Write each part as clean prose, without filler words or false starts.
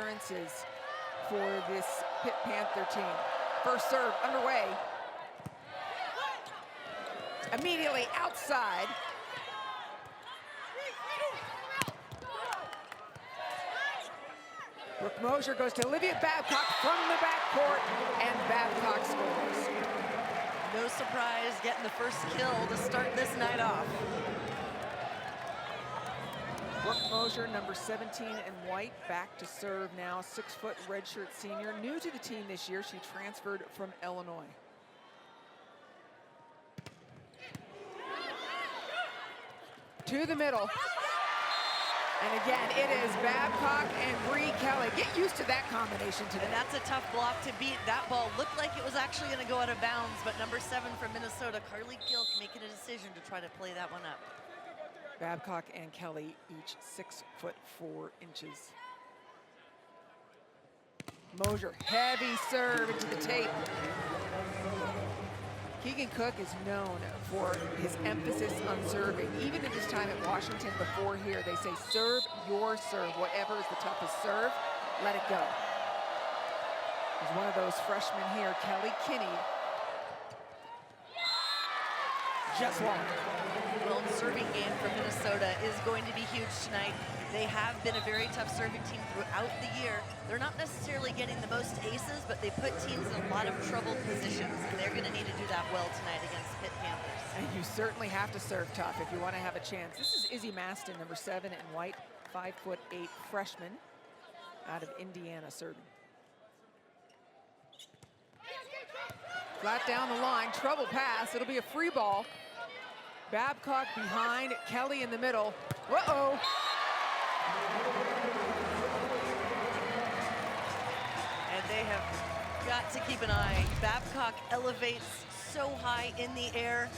appearances for this Pitt Panther team. First serve underway. Immediately outside. Brooke Mosier goes to Olivia Babcock from the backcourt, and Babcock scores. No surprise, getting the first kill to start this night off. Brooke Mosier, number 17 in white, back to serve now. 6-foot redshirt senior, new to the team this year. She transferred from Illinois. To the middle. And again, it is Babcock and Bree Kelly. Get used to that combination today. And that's a tough block to beat. That ball looked like it was actually going to go out of bounds, but number 7 from Minnesota, Carly Gilk, making a decision to try to play that one up. Babcock and Kelly, each 6'4". Mosier, heavy serve into the tape. Keegan Cook is known for his emphasis on serving. Even in his time at Washington before here, they say serve your serve. Whatever is the toughest serve, let it go. There's one of those freshmen here, Kelly Kinney. Just long. Well, the serving game for Minnesota is going to be huge tonight. They have been a very tough serving team throughout the year. They're not necessarily getting the most aces, but they put teams in a lot of troubled positions, and they're going to need to do that well tonight against Pitt Panthers. And you certainly have to serve tough if you want to have a chance. This is Izzy Maston, number 7 in white, 5'8" freshman out of Indiana serving. Flat down the line, trouble pass. It'll be a free ball. Babcock behind, Kelly in the middle. Uh-oh. And they have got to keep an eye. Babcock elevates so high in the air.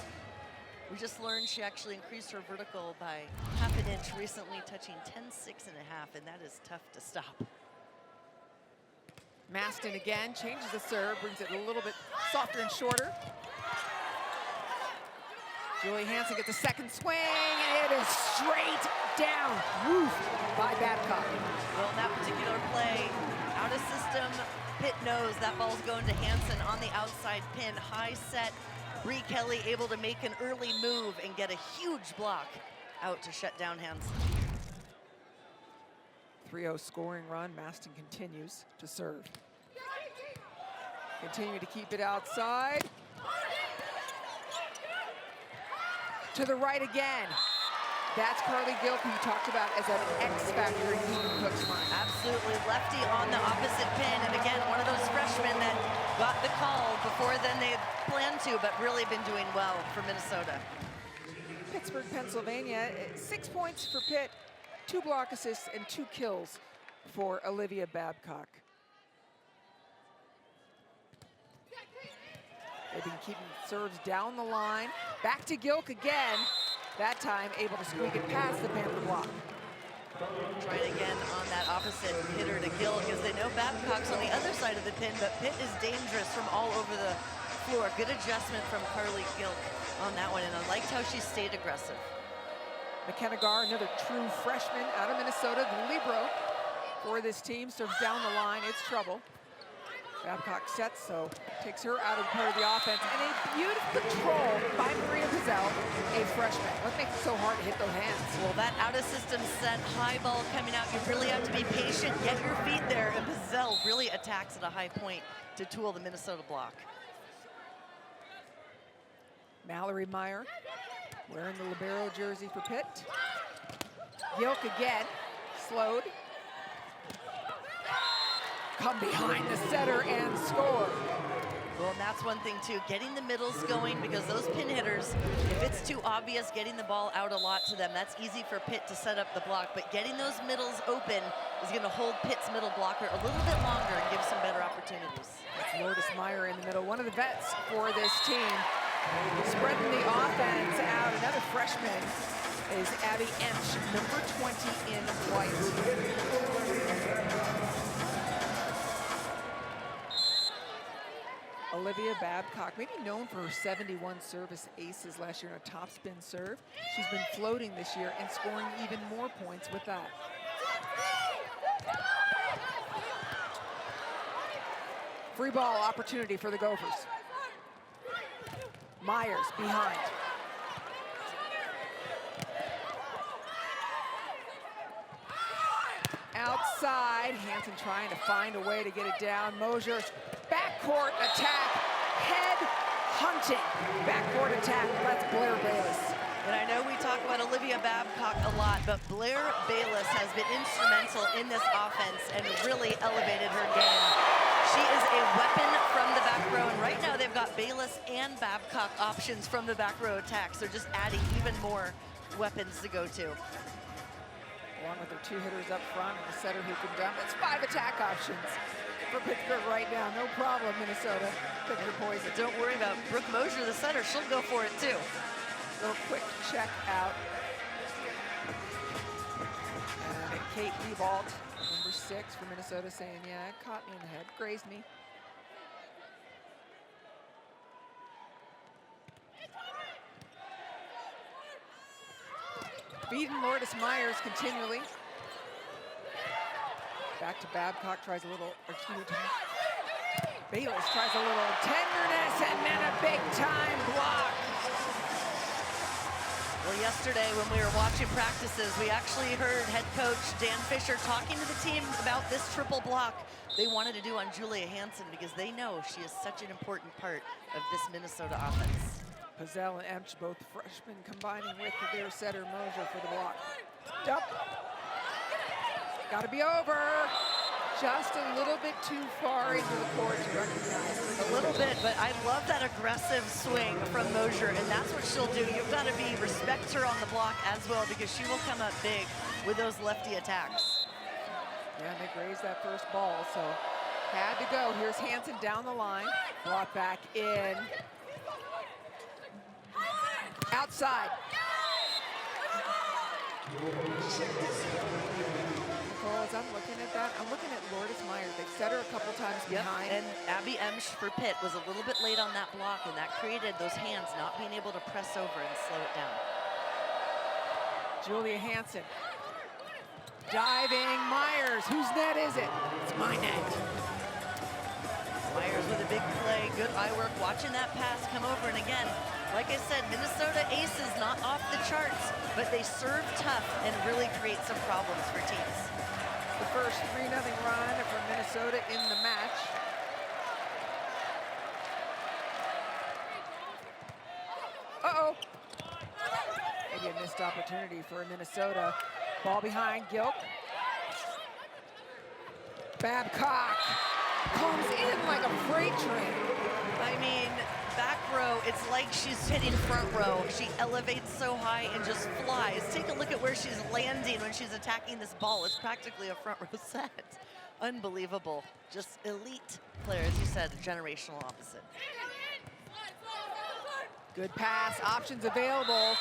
We just learned she actually increased her vertical by ½ an inch recently, touching 10.6 and a half, and that is tough to stop. Maston again, changes the serve, brings it a little bit softer and shorter. Julie Hansen gets a second swing, and it is straight down. Woof, by Babcock. Well, in that particular play, out of system, Pitt knows that ball's going to Hansen on the outside pin. High set, Bree Kelly able to make an early move and get a huge block out to shut down Hansen. 3-0 scoring run. Maston continues to serve. Continue to keep it outside. To the right again. That's Carly Gilk, who you talked about as an X factor in Keegan Cook's mind. Absolutely, lefty on the opposite pin, and again, one of those freshmen that got the call before then they planned to, but really been doing well for Minnesota. Pittsburgh, Pennsylvania, 6 points for Pitt, 2 block assists and 2 kills for Olivia Babcock. They've been keeping serves down the line. Back to Gilk again. That time able to squeak it past the Panther block. Trying again on that opposite hitter to Gilk, as they know Babcock's on the other side of the pin, but Pitt is dangerous from all over the floor. Good adjustment from Carly Gilk on that one, and I liked how she stayed aggressive. McKenna Garr, another true freshman out of Minnesota, the libero for this team, serves down the line. It's trouble. Babcock sets, so takes her out of part of the offense. And a beautiful control by Maria Pizzell, a freshman. What makes it so hard to hit those hands? Well, that out-of-system set, high ball coming out, you really have to be patient, get your feet there, and Pizzell really attacks at a high point to tool the Minnesota block. Mallory Meyer wearing the libero jersey for Pitt. Gilk again, slowed. Come behind the setter and score. Well, and that's one thing too, getting the middles going, because those pin hitters, if it's too obvious, getting the ball out a lot to them, that's easy for Pitt to set up the block, but getting those middles open is gonna hold Pitt's middle blocker a little bit longer and give some better opportunities. That's Lourdes Meyer in the middle, one of the vets for this team. Spreading the offense out, another freshman is Abby Emsch, number 20 in white. Olivia Babcock, maybe known for her 71 service aces last year in a topspin serve. She's been floating this year and scoring even more points with that. Free ball opportunity for the Gophers. Myers behind. Outside, Hansen trying to find a way to get it down. Mosier's backcourt attack, head hunting. Backcourt attack, that's Blair Bayless. And I know we talk about Olivia Babcock a lot, but Blair Bayless has been instrumental in this offense and really elevated her game. She is a weapon from the back row, and right now they've got Bayless and Babcock options from the back row attacks. They're just adding even more weapons to go to. Along with their two hitters up front and a setter who can dump. That's 5 attack options for Pittsburgh right now. No problem, Minnesota. Pick your poison. Don't worry about Brooke Mosier, the setter. She'll go for it too. Little quick check out. And Kate Liebalt, number 6 for Minnesota, saying, yeah, it caught me in the head, grazed me. Beating Lourdes Myers continually. Back to Babcock, tries a little, Bayless tries a little tenderness and then a big time block. Well, yesterday when we were watching practices, we actually heard head coach Dan Fisher talking to the team about this triple block they wanted to do on Julia Hansen because they know she is such an important part of this Minnesota offense. Pizzell and Emch, both freshmen, combining with their setter Mosier for the block. Dump. Got to be over. Just a little bit too far into the court to recognize. A little bit, but I love that aggressive swing from Mosier, and that's what she'll do. You've got to respect her on the block as well because she will come up big with those lefty attacks. Yeah, and they grazed that first ball, so had to go. Here's Hansen down the line, brought back in. Outside. Nicole, as I'm looking at that, I'm looking at Lourdes Myers. They've set her a couple times behind. And Abby Emsch for Pitt was a little bit late on that block, and that created those hands not being able to press over and slow it down. Julia Hansen. Diving Myers. Whose net is it? It's my net. Myers with a big play, good eye work, watching that pass come over, and again, like I said, Minnesota aces not off the charts, but they serve tough and really create some problems for teams. The first 3-0 run for Minnesota in the match. Uh-oh. Maybe a missed opportunity for Minnesota. Ball behind Gilk. Babcock comes in like a freight train. I mean, back row, it's like she's hitting front row. She elevates so high and just flies. Take a look at where she's landing when she's attacking this ball. It's practically a front row set. Unbelievable. Just elite player, as you said, a generational opposite. Good pass, options available.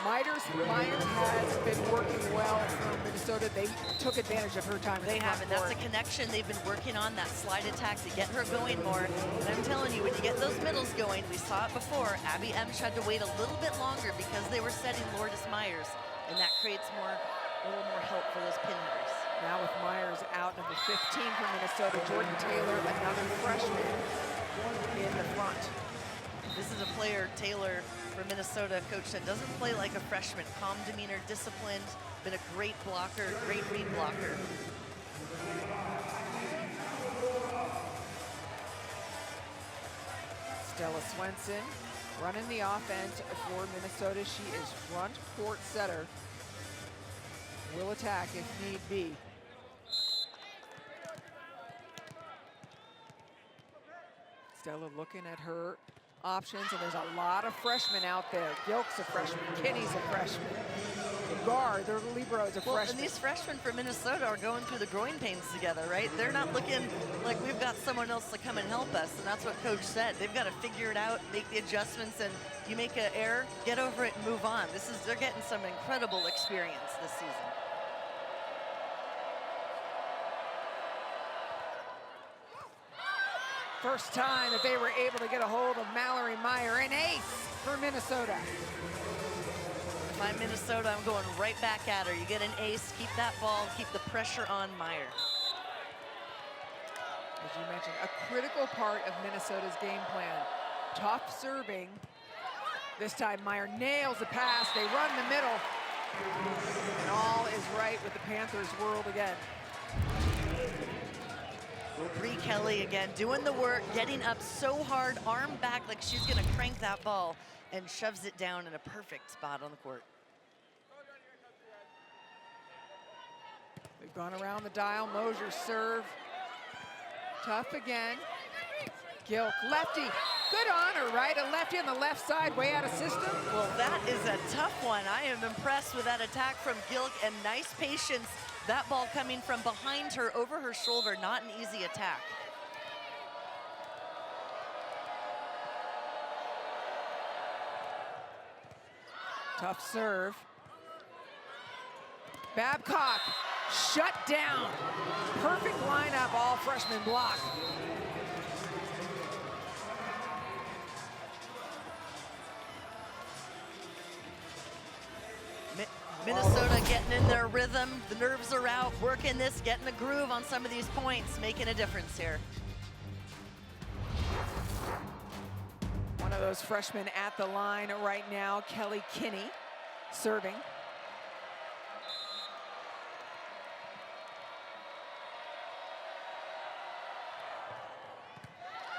Myers has been working well for Minnesota. They took advantage of her time. They have, and that's a connection they've been working on, that slide attack to get her going more. And I'm telling you, when you get those middles going, we saw it before, Abby Emsch had to wait a little bit longer because they were setting Lourdes Myers, and that creates a little more help for those pin hitters. Now with Myers out, number 15 for Minnesota, Jordan Taylor, another freshman in the front. This is a player, Taylor, for Minnesota, coach that doesn't play like a freshman. Calm demeanor, disciplined, been a great blocker, great read blocker. Stella Swenson running the offense for Minnesota. She is front court setter. Will attack if need be. Stella looking at her options, and there's a lot of freshmen out there. Gilk's a freshman, Kinney's a freshman. The guard, their libero is a freshman. And these freshmen from Minnesota are going through the growing pains together, right? They're not looking like we've got someone else to come and help us, and that's what coach said. They've got to figure it out, make the adjustments, and you make an error, get over it and move on. They're getting some incredible experience this season. First time that they were able to get a hold of Mallory Meyer, an ace for Minnesota. If I'm Minnesota, I'm going right back at her. You get an ace, keep that ball, keep the pressure on Meyer. As you mentioned, a critical part of Minnesota's game plan. Tough serving. This time Meyer nails the pass. They run the middle. And all is right with the Panthers' world again. Bree Kelly again doing the work, getting up so hard, arm back like she's gonna crank that ball, and shoves it down in a perfect spot on the court. They've gone around the dial. Mosier serve. Tough again. Gilk, lefty. Good on her, right? A lefty on the left side, way out of system. Well, that is a tough one. I am impressed with that attack from Gilk, and nice patience. That ball coming from behind her, over her shoulder, not an easy attack. Tough serve. Babcock, shut down. Perfect lineup, all freshman block. Minnesota getting in their rhythm. The nerves are out, working this, getting the groove on some of these points, making a difference here. One of those freshmen at the line right now, Kelly Kinney, serving.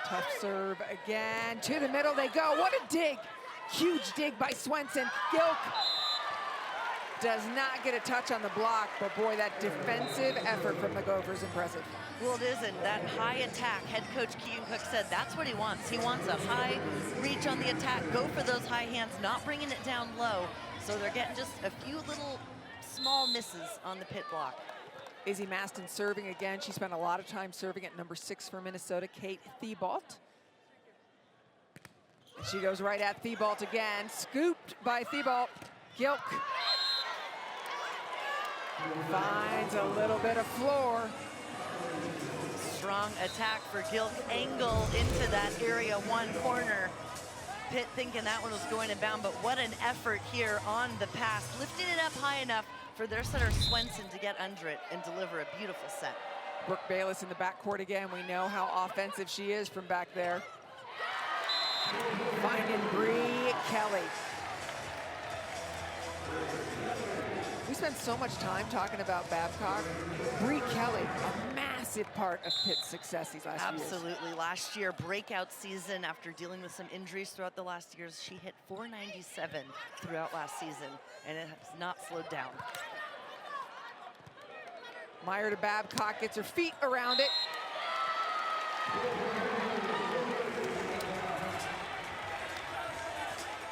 Tough serve again. To the middle they go. What a dig. Huge dig by Swenson. Gilk does not get a touch on the block, but boy, that defensive effort from the Gophers impressive. Well, it isn't. That high attack, head coach Keegan Cook said that's what he wants. He wants a high reach on the attack, go for those high hands, not bringing it down low. So they're getting just a few little small misses on the Pitt block. Izzy Maston serving again. She spent a lot of time serving at number 6 for Minnesota, Kate Thibault. And she goes right at Thibault again. Scooped by Thibault. Gilk finds a little bit of floor. Strong attack for Gilk. Angle into that area 1 corner. Pitt thinking that one was going to bound, but what an effort here on the pass. Lifting it up high enough for their setter Swenson to get under it and deliver a beautiful set. Brooke Bayless in the backcourt again. We know how offensive she is from back there. Finding Bree Kelly. We spent so much time talking about Babcock. Bree Kelly, a massive part of Pitt's success these last few years. Absolutely. Last year, breakout season after dealing with some injuries throughout the last years. She hit .497 throughout last season, and it has not slowed down. Meyer to Babcock, gets her feet around it.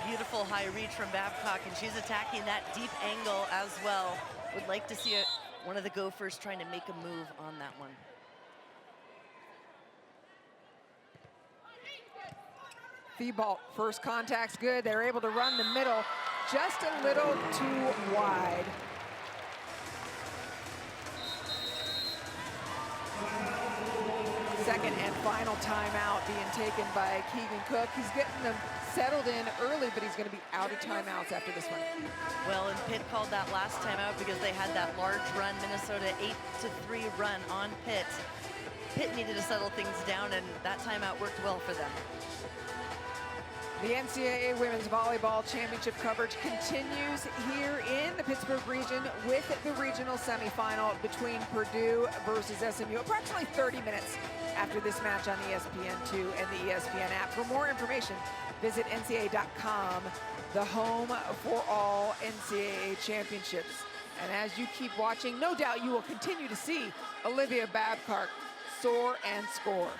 Beautiful high reach from Babcock, and she's attacking that deep angle as well. Would like to see one of the Gophers trying to make a move on that one. Thibault, first contact's good. They're able to run the middle just a little too wide. Second and final timeout being taken by Keegan Cook. He's getting them settled in early, but he's going to be out of timeouts after this one. Well, and Pitt called that last timeout because they had that large run, Minnesota 8-3 run on Pitt. Pitt needed to settle things down, and that timeout worked well for them. The NCAA Women's Volleyball Championship coverage continues here in the Pittsburgh region with the regional semifinal between Purdue versus SMU. Approximately 30 minutes after this match on ESPN2 and the ESPN app. For more information, visit NCAA.com, the home for all NCAA championships. And as you keep watching, no doubt you will continue to see Olivia Babcock soar and score.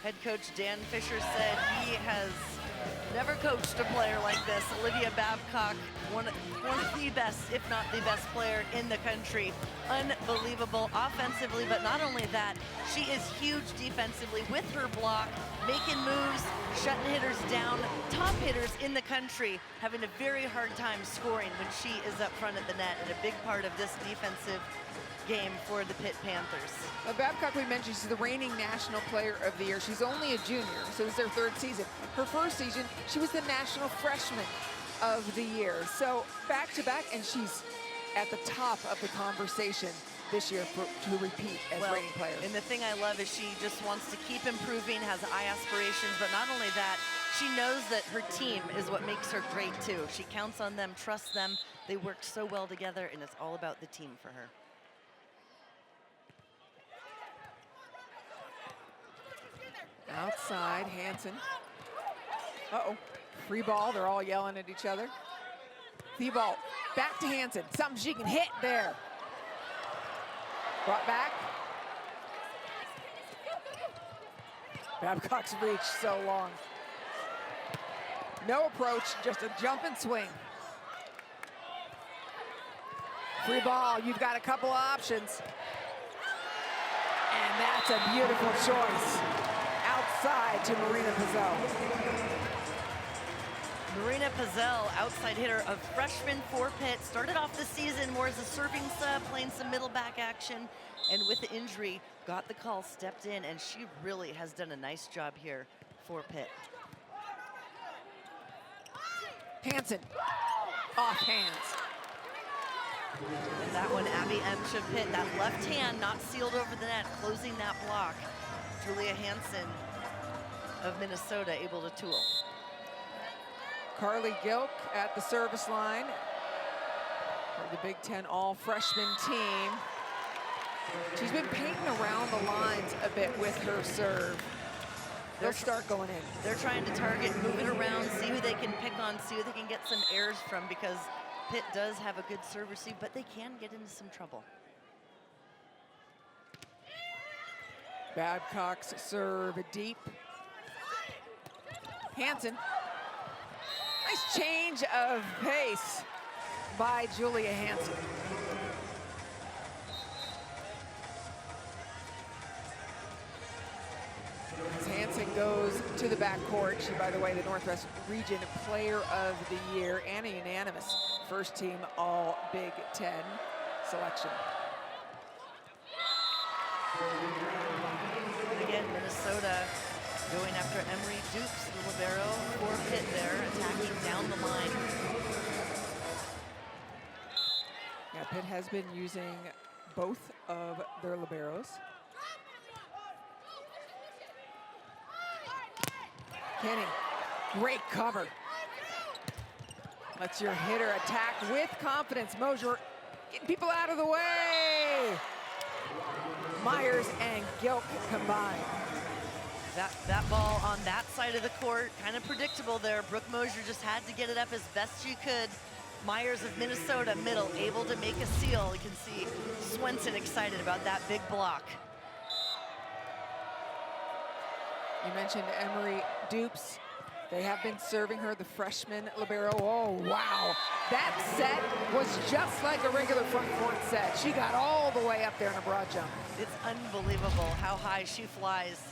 Head coach Dan Fisher said he has never coached a player like this. Olivia Babcock, one of the best, if not the best player in the country. Unbelievable offensively, but not only that, she is huge defensively with her block, making moves, shutting hitters down. Top hitters in the country having a very hard time scoring when she is up front at the net, and a big part of this defensive game for the Pitt Panthers. Babcock, we mentioned, she's the reigning National Player of the Year. She's only a junior, so this is her 3rd season. Her first season, she was the National Freshman of the Year. So back-to-back, and she's at the top of the conversation this year to repeat as reigning players. And the thing I love is she just wants to keep improving, has high aspirations, but not only that, she knows that her team is what makes her great too. She counts on them, trusts them. They work so well together, and it's all about the team for her. Outside, Hansen. Uh-oh, free ball. They're all yelling at each other. The ball back to Hansen. Something she can hit there. Brought back. Babcock's reach so long. No approach, just a jump and swing. Free ball, you've got a couple of options. And that's a beautiful choice. Outside to Marina Pizzell. Marina Pizzell, outside hitter, a freshman for Pitt, started off the season more as a serving sub, playing some middle back action, and with the injury, got the call, stepped in, and she really has done a nice job here for Pitt. Hansen, off hands. And that one, Abby Emsch of Pitt, that left hand not sealed over the net, closing that block. Julia Hansen of Minnesota able to tool. Carly Gilk at the service line for the Big Ten all-freshman team. She's been painting around the lines a bit with her serve. They'll start going in. They're trying to target, move it around, see who they can pick on, see who they can get some errors from, because Pitt does have a good serve receive, but they can get into some trouble. Babcock's serve deep. Hansen. Nice change of pace by Julia Hansen. As Hansen goes to the backcourt, she, by the way, the Northwest Region Player of the Year and a unanimous first team all Big Ten selection. And again, Minnesota going after Emery Dukes, the libero for Pitt there, attacking down the line. Yeah, Pitt has been using both of their liberos. Kenny, great cover. Lets your hitter attack with confidence. Mosier getting people out of the way. Myers and Gilk combined. That ball on that side of the court, kind of predictable there. Brooke Mosier just had to get it up as best she could. Myers of Minnesota, middle, able to make a seal. You can see Swenson excited about that big block. You mentioned Emery Dupes. They have been serving her, the freshman libero. Oh, wow. That set was just like a regular front court set. She got all the way up there in a broad jump. It's unbelievable how high she flies.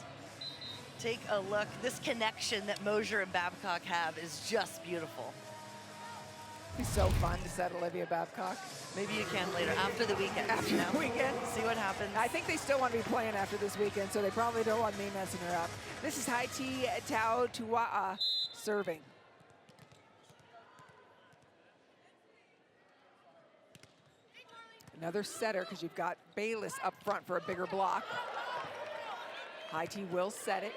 Take a look. This connection that Mosier and Babcock have is just beautiful. It's so fun to set Olivia Babcock. Maybe you can later, after the weekend. After the weekend. See what happens. I think they still want to be playing after this weekend, so they probably don't want me messing her up. This is Haiti Tau Tua'a serving. Another setter, because you've got Bayless up front for a bigger block. Haiti will set it.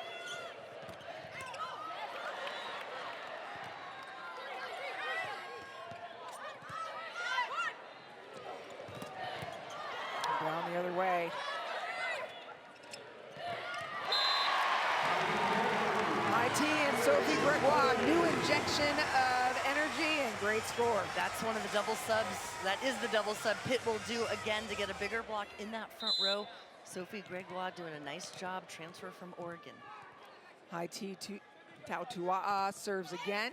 Down the other way. IT and Sophie Gregoire, new injection of energy and great score. That's one of the double subs. That is the double sub Pitt will do again to get a bigger block in that front row. Sophie Gregoire doing a nice job, transfer from Oregon. Haiti Tau Tua'a serves again.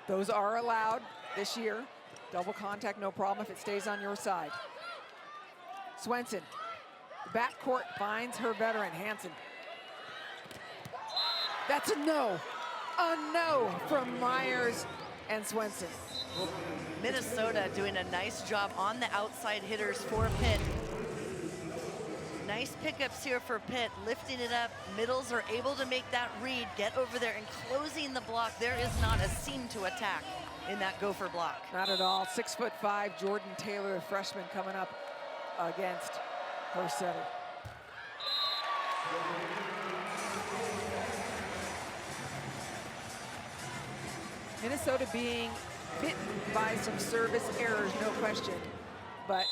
Those are allowed this year. Double contact, no problem if it stays on your side. Swenson, backcourt finds her veteran, Hansen. That's a no from Myers and Swenson. Minnesota doing a nice job on the outside hitters for Pitt. Nice pickups here for Pitt, lifting it up. Middles are able to make that read, get over there and closing the block. There is not a seam to attack in that gopher block. Not at all. 6'5" Jordan Taylor, a freshman, coming up against her setter. Minnesota being bitten by some service errors, no question. But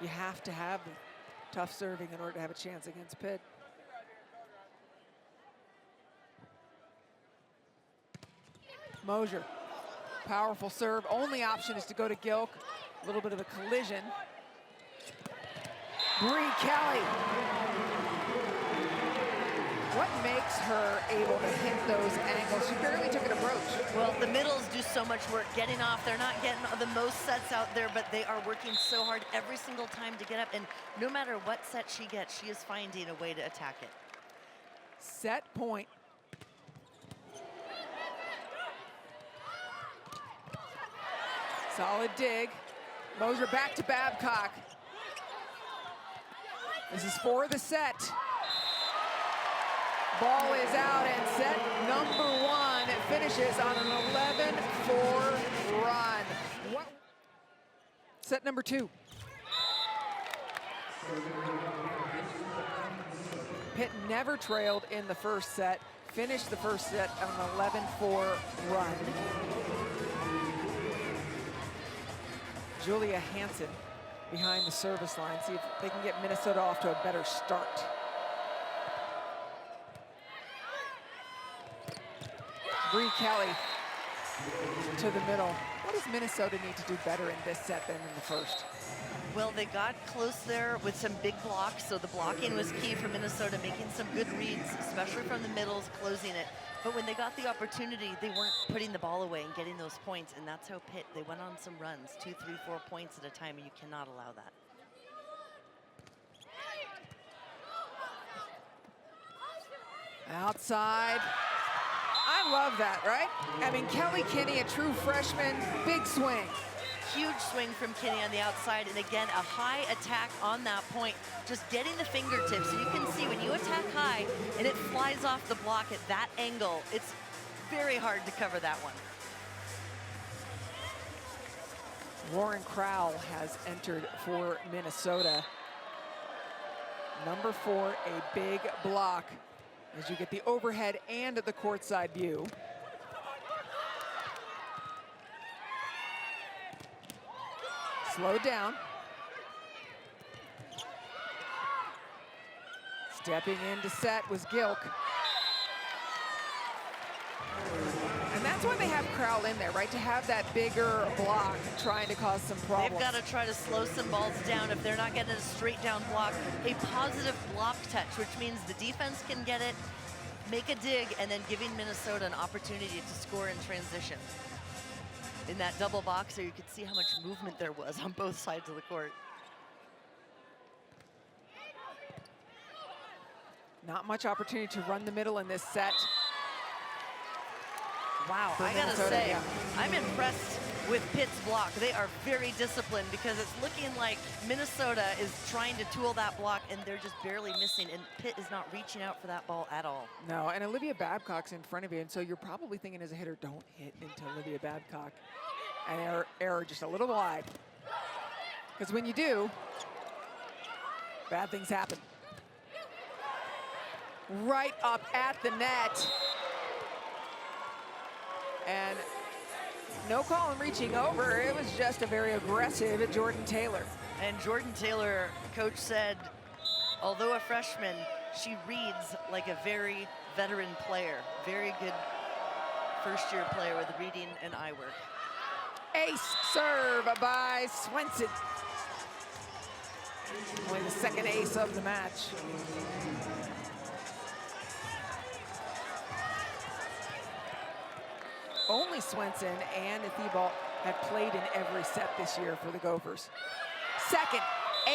you have to have tough serving in order to have a chance against Pitt. Mosier, powerful serve. Only option is to go to Gilk. A little bit of a collision. Bree Kelly. What makes her able to hit those angles? She barely took an approach. Well, the middles do so much work getting off. They're not getting the most sets out there, but they are working so hard every single time to get up. And no matter what set she gets, she is finding a way to attack it. Set point. Solid dig. Mosier back to Babcock. This is for the set. Ball is out, and set number 1 finishes on an 11-4 run. Set number 2. Pitt never trailed in the first set, finished the first set on an 11-4 run. Julia Hansen behind the service line. See if they can get Minnesota off to a better start. Bree Kelly to the middle. What does Minnesota need to do better in this set than in the first? Well, they got close there with some big blocks, so the blocking was key for Minnesota, making some good reads, especially from the middles, closing it. But when they got the opportunity, they weren't putting the ball away and getting those points, and that's how Pitt, they went on some runs, 2, 3, 4 points at a time, and you cannot allow that. Outside. I love that, right? I mean, Kelly Kinney, a true freshman, big swing. Huge swing from Kinney on the outside, and again, a high attack on that point, just getting the fingertips. And you can see when you attack high and it flies off the block at that angle, it's very hard to cover that one. Lauren Crowell has entered for Minnesota. Number 4, a big block as you get the overhead and the courtside view. Slow down. Stepping into set was Gilk. And that's why they have Crowell in there, right? To have that bigger block trying to cause some problems. They've got to try to slow some balls down if they're not getting a straight down block. A positive block touch, which means the defense can get it, make a dig, and then giving Minnesota an opportunity to score in transition. In that double boxer, you could see how much movement there was on both sides of the court. Not much opportunity to run the middle in this set. Wow, I gotta say, I'm impressed with Pitt's block. They are very disciplined because it's looking like Minnesota is trying to tool that block and they're just barely missing, and Pitt is not reaching out for that ball at all. No, and Olivia Babcock's in front of you, and so you're probably thinking as a hitter, don't hit into Olivia Babcock. And error just a little wide. Because when you do, bad things happen. Right up at the net. And no call on reaching over. It was just a very aggressive Jordan Taylor. And Jordan Taylor, coach said, although a freshman, she reads like a very veteran player. Very good first-year player with reading and eye work. Ace serve by Swenson. Only the second ace of the match. Only Swenson and Thibault have played in every set this year for the Gophers. Second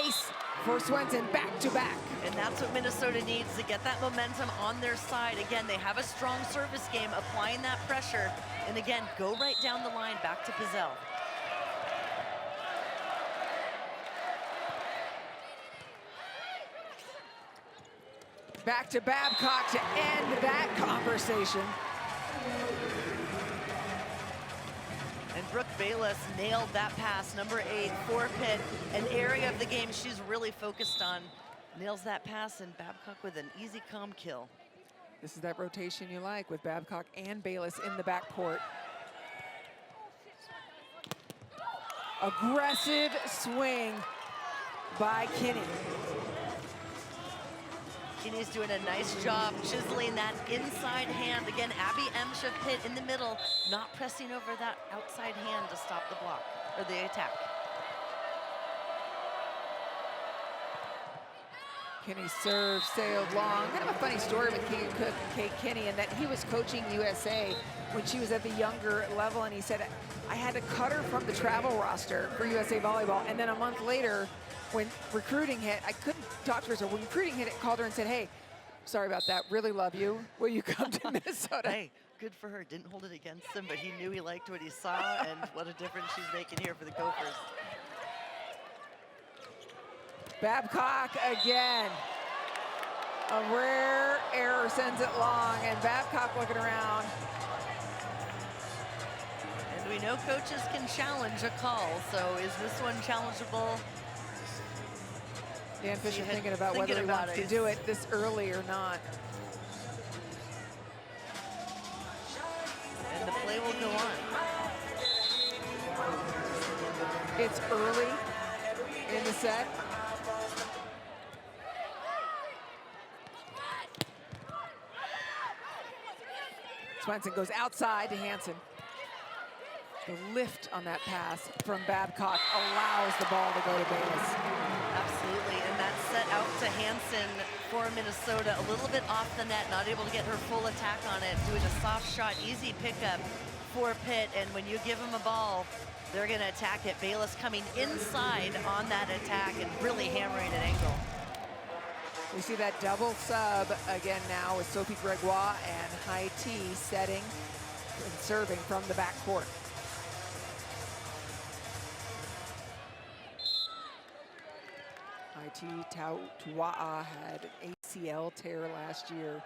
ace for Swenson, back-to-back. And that's what Minnesota needs to get that momentum on their side. Again, they have a strong service game, applying that pressure. And again, go right down the line, back to Pizzell. Back to Babcock to end that conversation. And Brooke Bayless nailed that pass, number 8 for Pitt, an area of the game she's really focused on. Nails that pass, and Babcock with an easy, calm kill. This is that rotation you like with Babcock and Bayless in the backcourt. Aggressive swing by Kinney. Kinney's doing a nice job chiseling that inside hand. Again, Abby Emsch of Pitt in the middle, not pressing over that outside hand to stop the block, or the attack. Kinney's serve sailed long. Kind of a funny story with Kate Kinney in that he was coaching USA when she was at the younger level, and he said, I had to cut her from the travel roster for USA Volleyball, and then a month later, when recruiting hit, I couldn't talk to her, so when recruiting hit, it called her and said, hey, sorry about that, really love you. Will you come to Minnesota? Hey, good for her. Didn't hold it against him, but he knew he liked what he saw, and what a difference she's making here for the Gophers. Babcock again. A rare error sends it long, and Babcock looking around. And we know coaches can challenge a call, so is this one challengeable? Dan Fisher thinking about whether he wants to do it this early or not. And the play will go on. It's early in the set. Swenson goes outside to Hansen. The lift on that pass from Babcock allows the ball to go to Bayless. Absolutely, and that set out to Hansen for Minnesota, a little bit off the net, not able to get her full attack on it, doing a soft shot, easy pickup for Pitt, and when you give them a ball, they're gonna attack it. Bayless coming inside on that attack and really hammering an angle. We see that double sub again now with Sophie Gregoire and High T setting and serving from the backcourt. High T Tua'a had an ACL tear last year.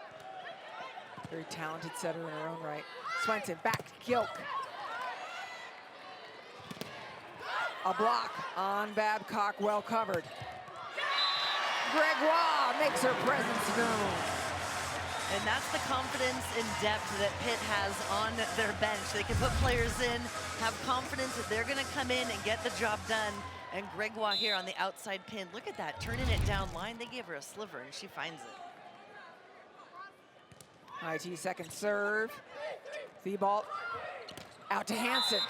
Very talented setter in her own right. Swenson back to Gilk. A block on Babcock, well covered. Gregoire makes her presence known. And that's the confidence and depth that Pitt has on their bench. They can put players in, have confidence that they're gonna come in and get the job done. And Gregoire here on the outside pin. Look at that, turning it down line. They gave her a sliver and she finds it. IT second serve. The ball out to Hansen.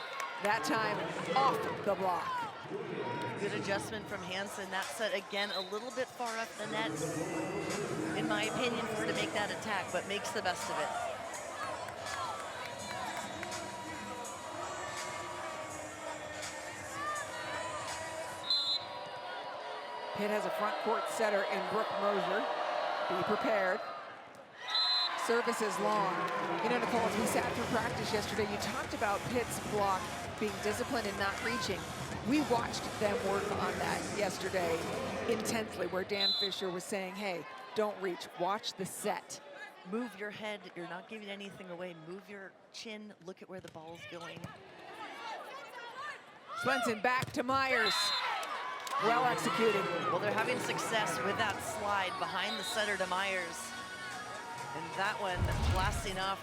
That time off the block. Good adjustment from Hansen. That set again a little bit far up the net, in my opinion, for her to make that attack, but makes the best of it. Pitt has a front court setter in Brooke Mosier. Be prepared. Service is long. You know, Nicole, as we sat through practice yesterday, you talked about Pitt's block being disciplined and not reaching. We watched them work on that yesterday intensely, where Dan Fisher was saying, hey, don't reach, watch the set. Move your head, you're not giving anything away. Move your chin, look at where the ball's going. Swenson back to Myers. Well executed. Well, they're having success with that slide behind the setter to Myers. And that one blasting off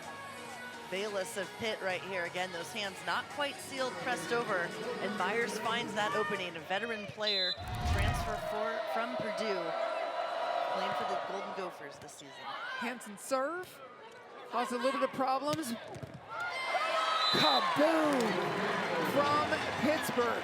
Bayless of Pitt right here. Again, those hands not quite sealed, pressed over, and Myers finds that opening. A veteran player, transfer from Purdue, playing for the Golden Gophers this season. Hansen serve, caused a little bit of problems. Kaboom from Pittsburgh.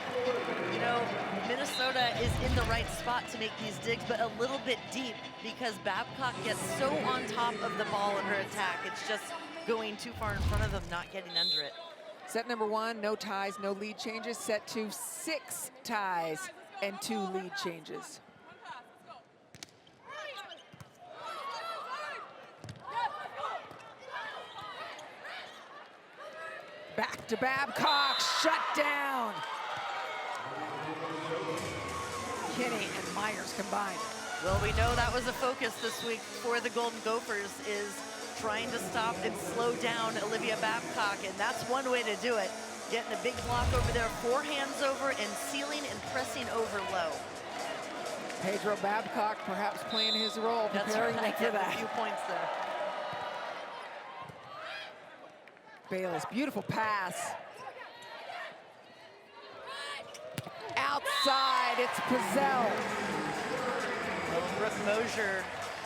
You know, Minnesota is in the right spot to make these digs, but a little bit deep because Babcock gets so on top of the ball in her attack. It's just going too far in front of them, not getting under it. Set number 1, no ties, no lead changes. Set 2, 6 ties and 2 lead changes. Back to Babcock, shut down. Kinney and Myers combined. Well, we know that was a focus this week for the Golden Gophers, is trying to stop and slow down Olivia Babcock, and that's one way to do it. Getting a big block over there, 4 hands over, and sealing and pressing over low. Pedro Babcock perhaps playing his role, That's preparing right, them for getting that. a few points there. Bayless, beautiful pass. Outside, it's Pizzell. Brooke Mosier,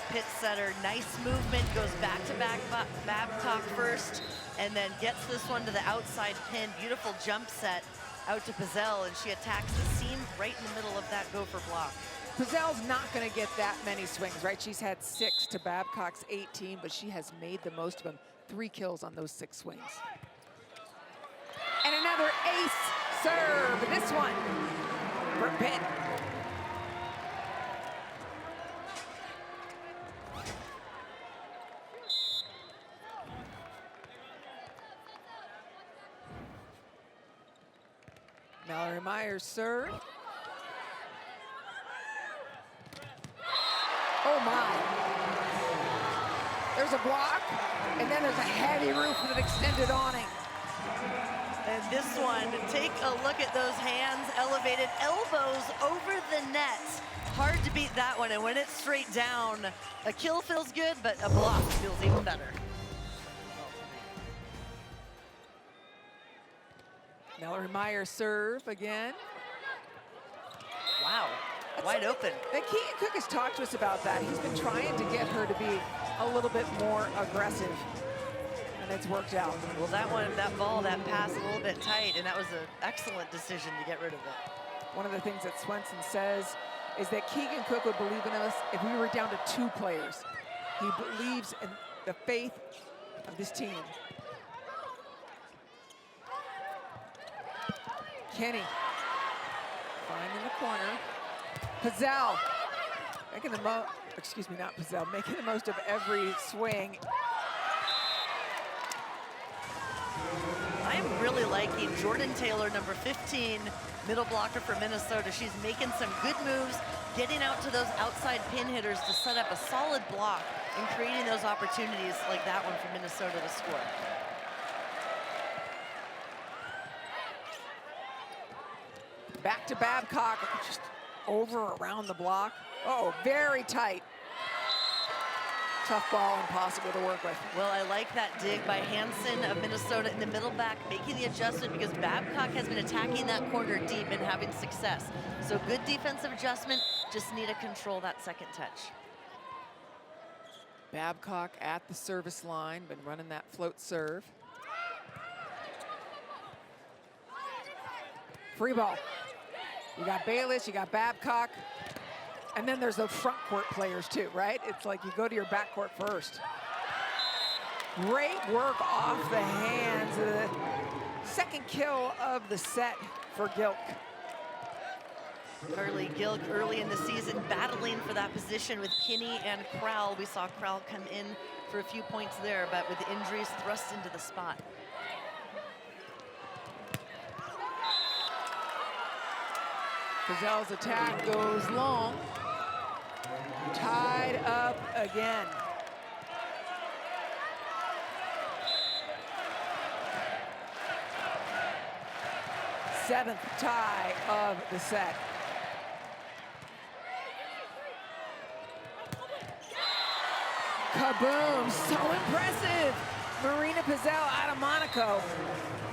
Pitt setter, nice movement, goes back-to-back Babcock first, and then gets this one to the outside pin. Beautiful jump set out to Pizzell, and she attacks the seam right in the middle of that gopher block. Pizzell's not going to get that many swings, right? She's had 6 to Babcock's 18, but she has made the most of them. 3 kills on those 6 swings. And another ace serve. This one for Pitt. Mallory Myers serve. Oh my. There's a block, and then there's a heavy roof with an extended awning. And this one, take a look at those hands, elevated elbows over the net. Hard to beat that one, and when it's straight down, a kill feels good, but a block feels even better. Mallory Myers serve again. Wow, wide open. And Keegan Cook has talked to us about that. He's been trying to get her to be a little bit more aggressive, and it's worked out. Well, that one, that ball, that pass a little bit tight, and that was an excellent decision to get rid of it. One of the things that Swenson says is that Keegan Cook would believe in us if we were down to 2 players. He believes in the faith of this team. Kenny, finding the corner. Pizzell, making the making the most of every swing. I am really liking Jordan Taylor, number 15, middle blocker for Minnesota. She's making some good moves, getting out to those outside pin hitters to set up a solid block and creating those opportunities like that one for Minnesota to score. Back to Babcock, just over around the block. Oh, very tight. Tough ball, impossible to work with. Well, I like that dig by Hansen of Minnesota in the middle back, making the adjustment because Babcock has been attacking that corner deep and having success. So good defensive adjustment, just need to control that second touch. Babcock at the service line, been running that float serve. Free ball. You got Bayless, you got Babcock, and then there's the front court players too, right? It's like you go to your back court first. Great work off the hands. The second kill of the set for Gilk. Carly Gilk early in the season battling for that position with Kinney and Crowell. We saw Crowell come in for a few points there, but with the injuries thrust into the spot. Pizzell's attack goes long. Tied up again. Seventh tie of the set. Kaboom, so impressive. Marina Pizzell out of Monaco.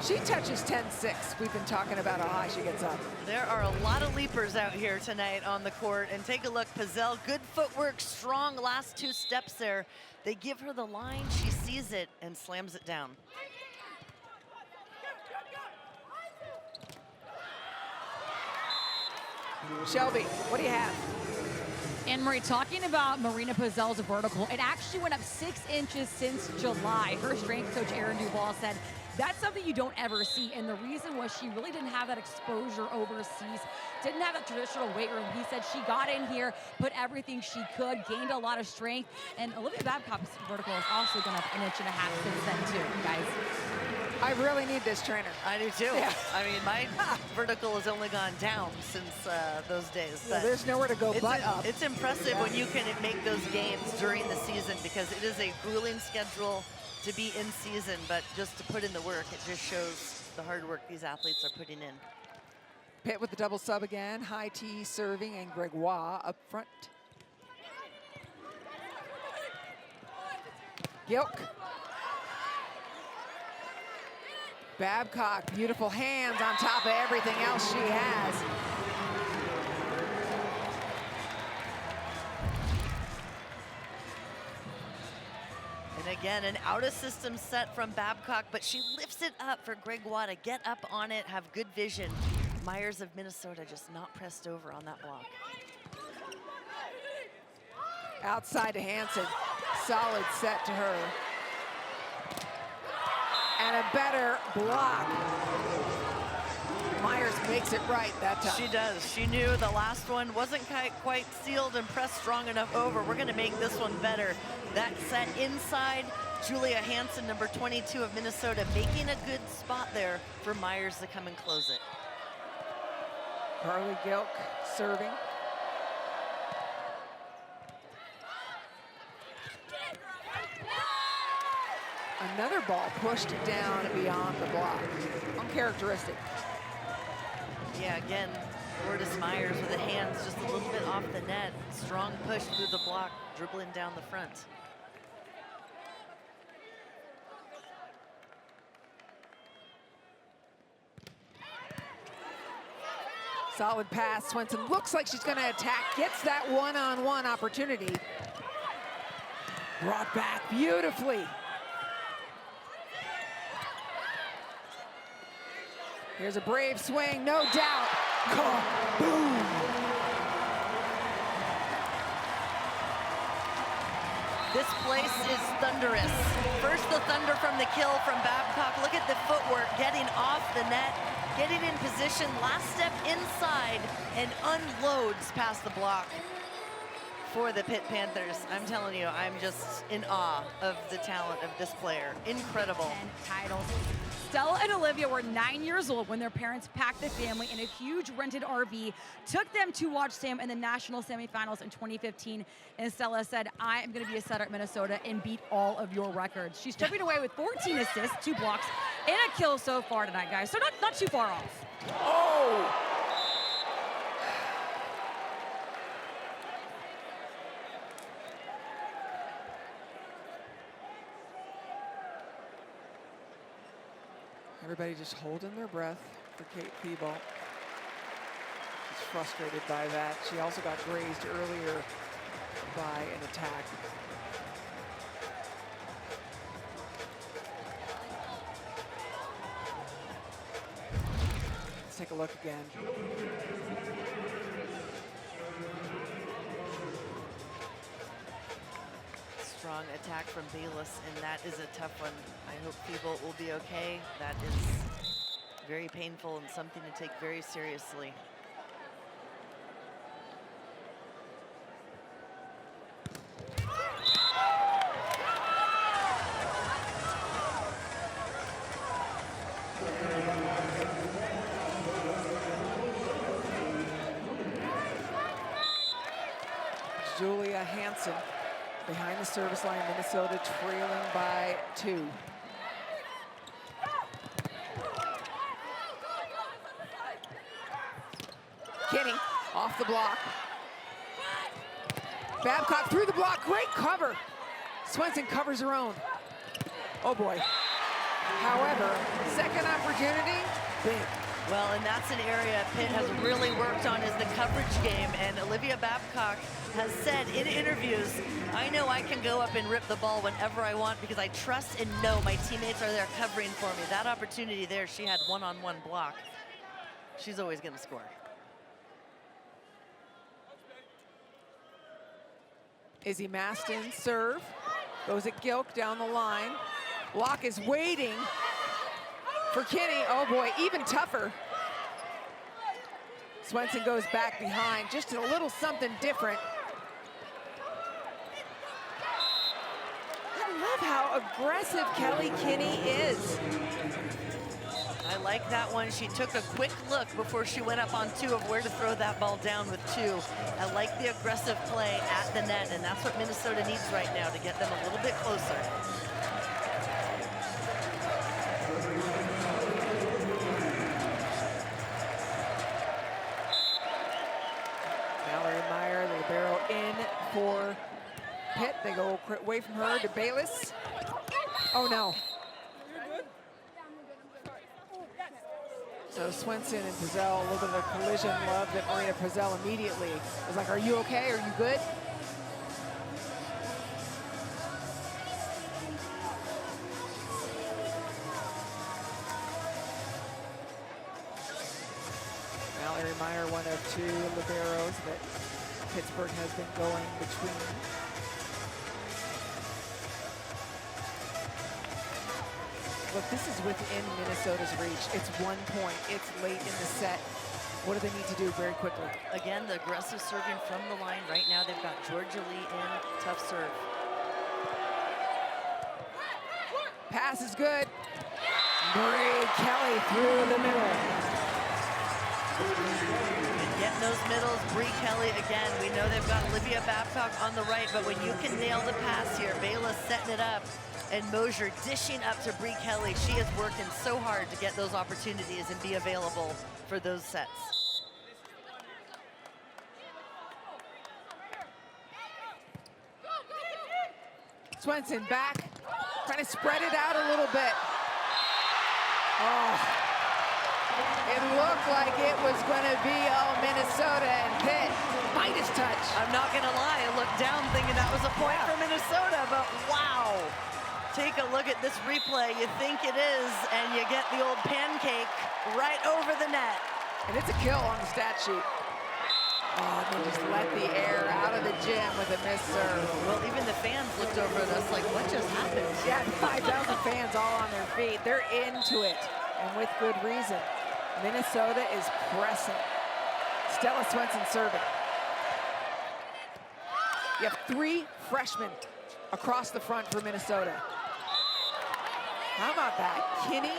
She touches 10-6. We've been talking about how high she gets up. There are a lot of leapers out here tonight on the court. And take a look, Pizzell, good footwork, strong last 2 steps there. They give her the line, she sees it and slams it down. Shelby, what do you have? Anne-Marie, talking about Marina Pizzell's vertical, it actually went up 6 inches since July. Her strength coach, Aaron Duval, said that's something you don't ever see. And the reason was she really didn't have that exposure overseas, didn't have that traditional weight room. He said she got in here, put everything she could, gained a lot of strength. And Olivia Babcock's vertical is also gone up 1.5 inches since then too, guys. I really need this trainer. I do too. Yeah. I mean, my vertical has only gone down since those days. Well, there's nowhere to go but up. It's impressive when you can make those gains during the season because it is a grueling schedule to be in season, but just to put in the work, it just shows the hard work these athletes are putting in. Pitt with the double sub again. High T serving and Gregoire up front. Gilk. Babcock, beautiful hands on top of everything else she has. And again, an out-of-system set from Babcock, but she lifts it up for Gregoire to get up on it, have good vision. Myers of Minnesota just not pressed over on that block. Outside to Hansen. Solid set to her. And a better block. Myers makes it right that time. She does. She knew the last one wasn't quite sealed and pressed strong enough over. We're going to make this one better. That set inside. Julia Hansen, number 22 of Minnesota, making a good spot there for Myers to come and close it. Carly Gilk serving. Another ball pushed down and beyond the block. Uncharacteristic. Yeah, again, Lourdes Myers with the hands just a little bit off the net. Strong push through the block, dribbling down the front. Solid pass. Swenson looks like she's going to attack. Gets that one-on-one opportunity. Brought back beautifully. Here's a brave swing, no doubt. Boom! This place is thunderous. First the thunder from the kill from Babcock. Look at the footwork, getting off the net, getting in position, last step inside, and unloads past the block for the Pitt Panthers. I'm telling you, I'm just in awe of the talent of this player. Incredible. 10 titles. Stella and Olivia were 9 years old when their parents packed the family in a huge rented RV, took them to watch Sam in the national semifinals in 2015, and Stella said, I am going to be a setter at Minnesota and beat all of your records. She's stepping away with 14 assists, 2 blocks, and a kill so far tonight, guys. So not too far off. Oh! Everybody just holding their breath for Kate Thibault. She's frustrated by that. She also got grazed earlier by an attack. Let's take a look again. Strong attack from Bayless, and that is a tough one. I hope Thibault will be okay. That is very painful and something to take very seriously. Julia Hansen behind the service line, Minnesota trailing by 2. Kinney off the block. Babcock through the block, great cover. Swenson covers her own. Oh boy. However, second opportunity, big. Well, and that's an area Pitt has really worked on is the coverage game, and Olivia Babcock has said in interviews, I know I can go up and rip the ball whenever I want because I trust and know my teammates are there covering for me. That opportunity there, she had one-on-one block. She's always gonna score. Izzy Maston serve, goes at Gilk down the line. Block is waiting for Kinney. Oh boy, even tougher. Swenson goes back behind, just a little something different. I love how aggressive Kelly Kinney is. I like that one. She took a quick look before she went up on 2 of where to throw that ball down with 2. I like the aggressive play at the net, and that's what Minnesota needs right now to get them a little bit closer. Libero in for Pitt. They go away from her to Bayless. Oh no. So Swenson and Pizzell, a little bit of a collision. Love that Marina Pizzell immediately was like, are you okay? Are you good? Mallory Meyer, one of two liberos that Pittsburgh has been going between. Look, this is within Minnesota's reach. It's 1 point. It's late in the set. What do they need to do very quickly? Again, the aggressive serving from the line. Right now, they've got Georgia Lee in. Tough serve. Pass is good. Brie Kelly through the middle. And getting those middles, Brie Kelly again. We know they've got Olivia Babcock on the right, but when you can nail the pass here, Bayless setting it up, and Mosier dishing up to Brie Kelly. She is working so hard to get those opportunities and be available for those sets. Swenson back, trying to spread it out a little bit. Oh, it looked like it was going to be Minnesota and Pitt. Midas touch. I'm not going to lie, I looked down thinking that was a point for Minnesota, but wow. Take a look at this replay. You think it is, and you get the old pancake right over the net. And it's a kill on the stat sheet. Oh, they just let the air out of the gym with a missed serve. Well, even the fans looked over at us like, what just happened? Yeah, 5,000 fans all on their feet. They're into it, and with good reason. Minnesota is pressing. Stella Swenson serving. You have 3 freshmen across the front for Minnesota. How about that? Kinney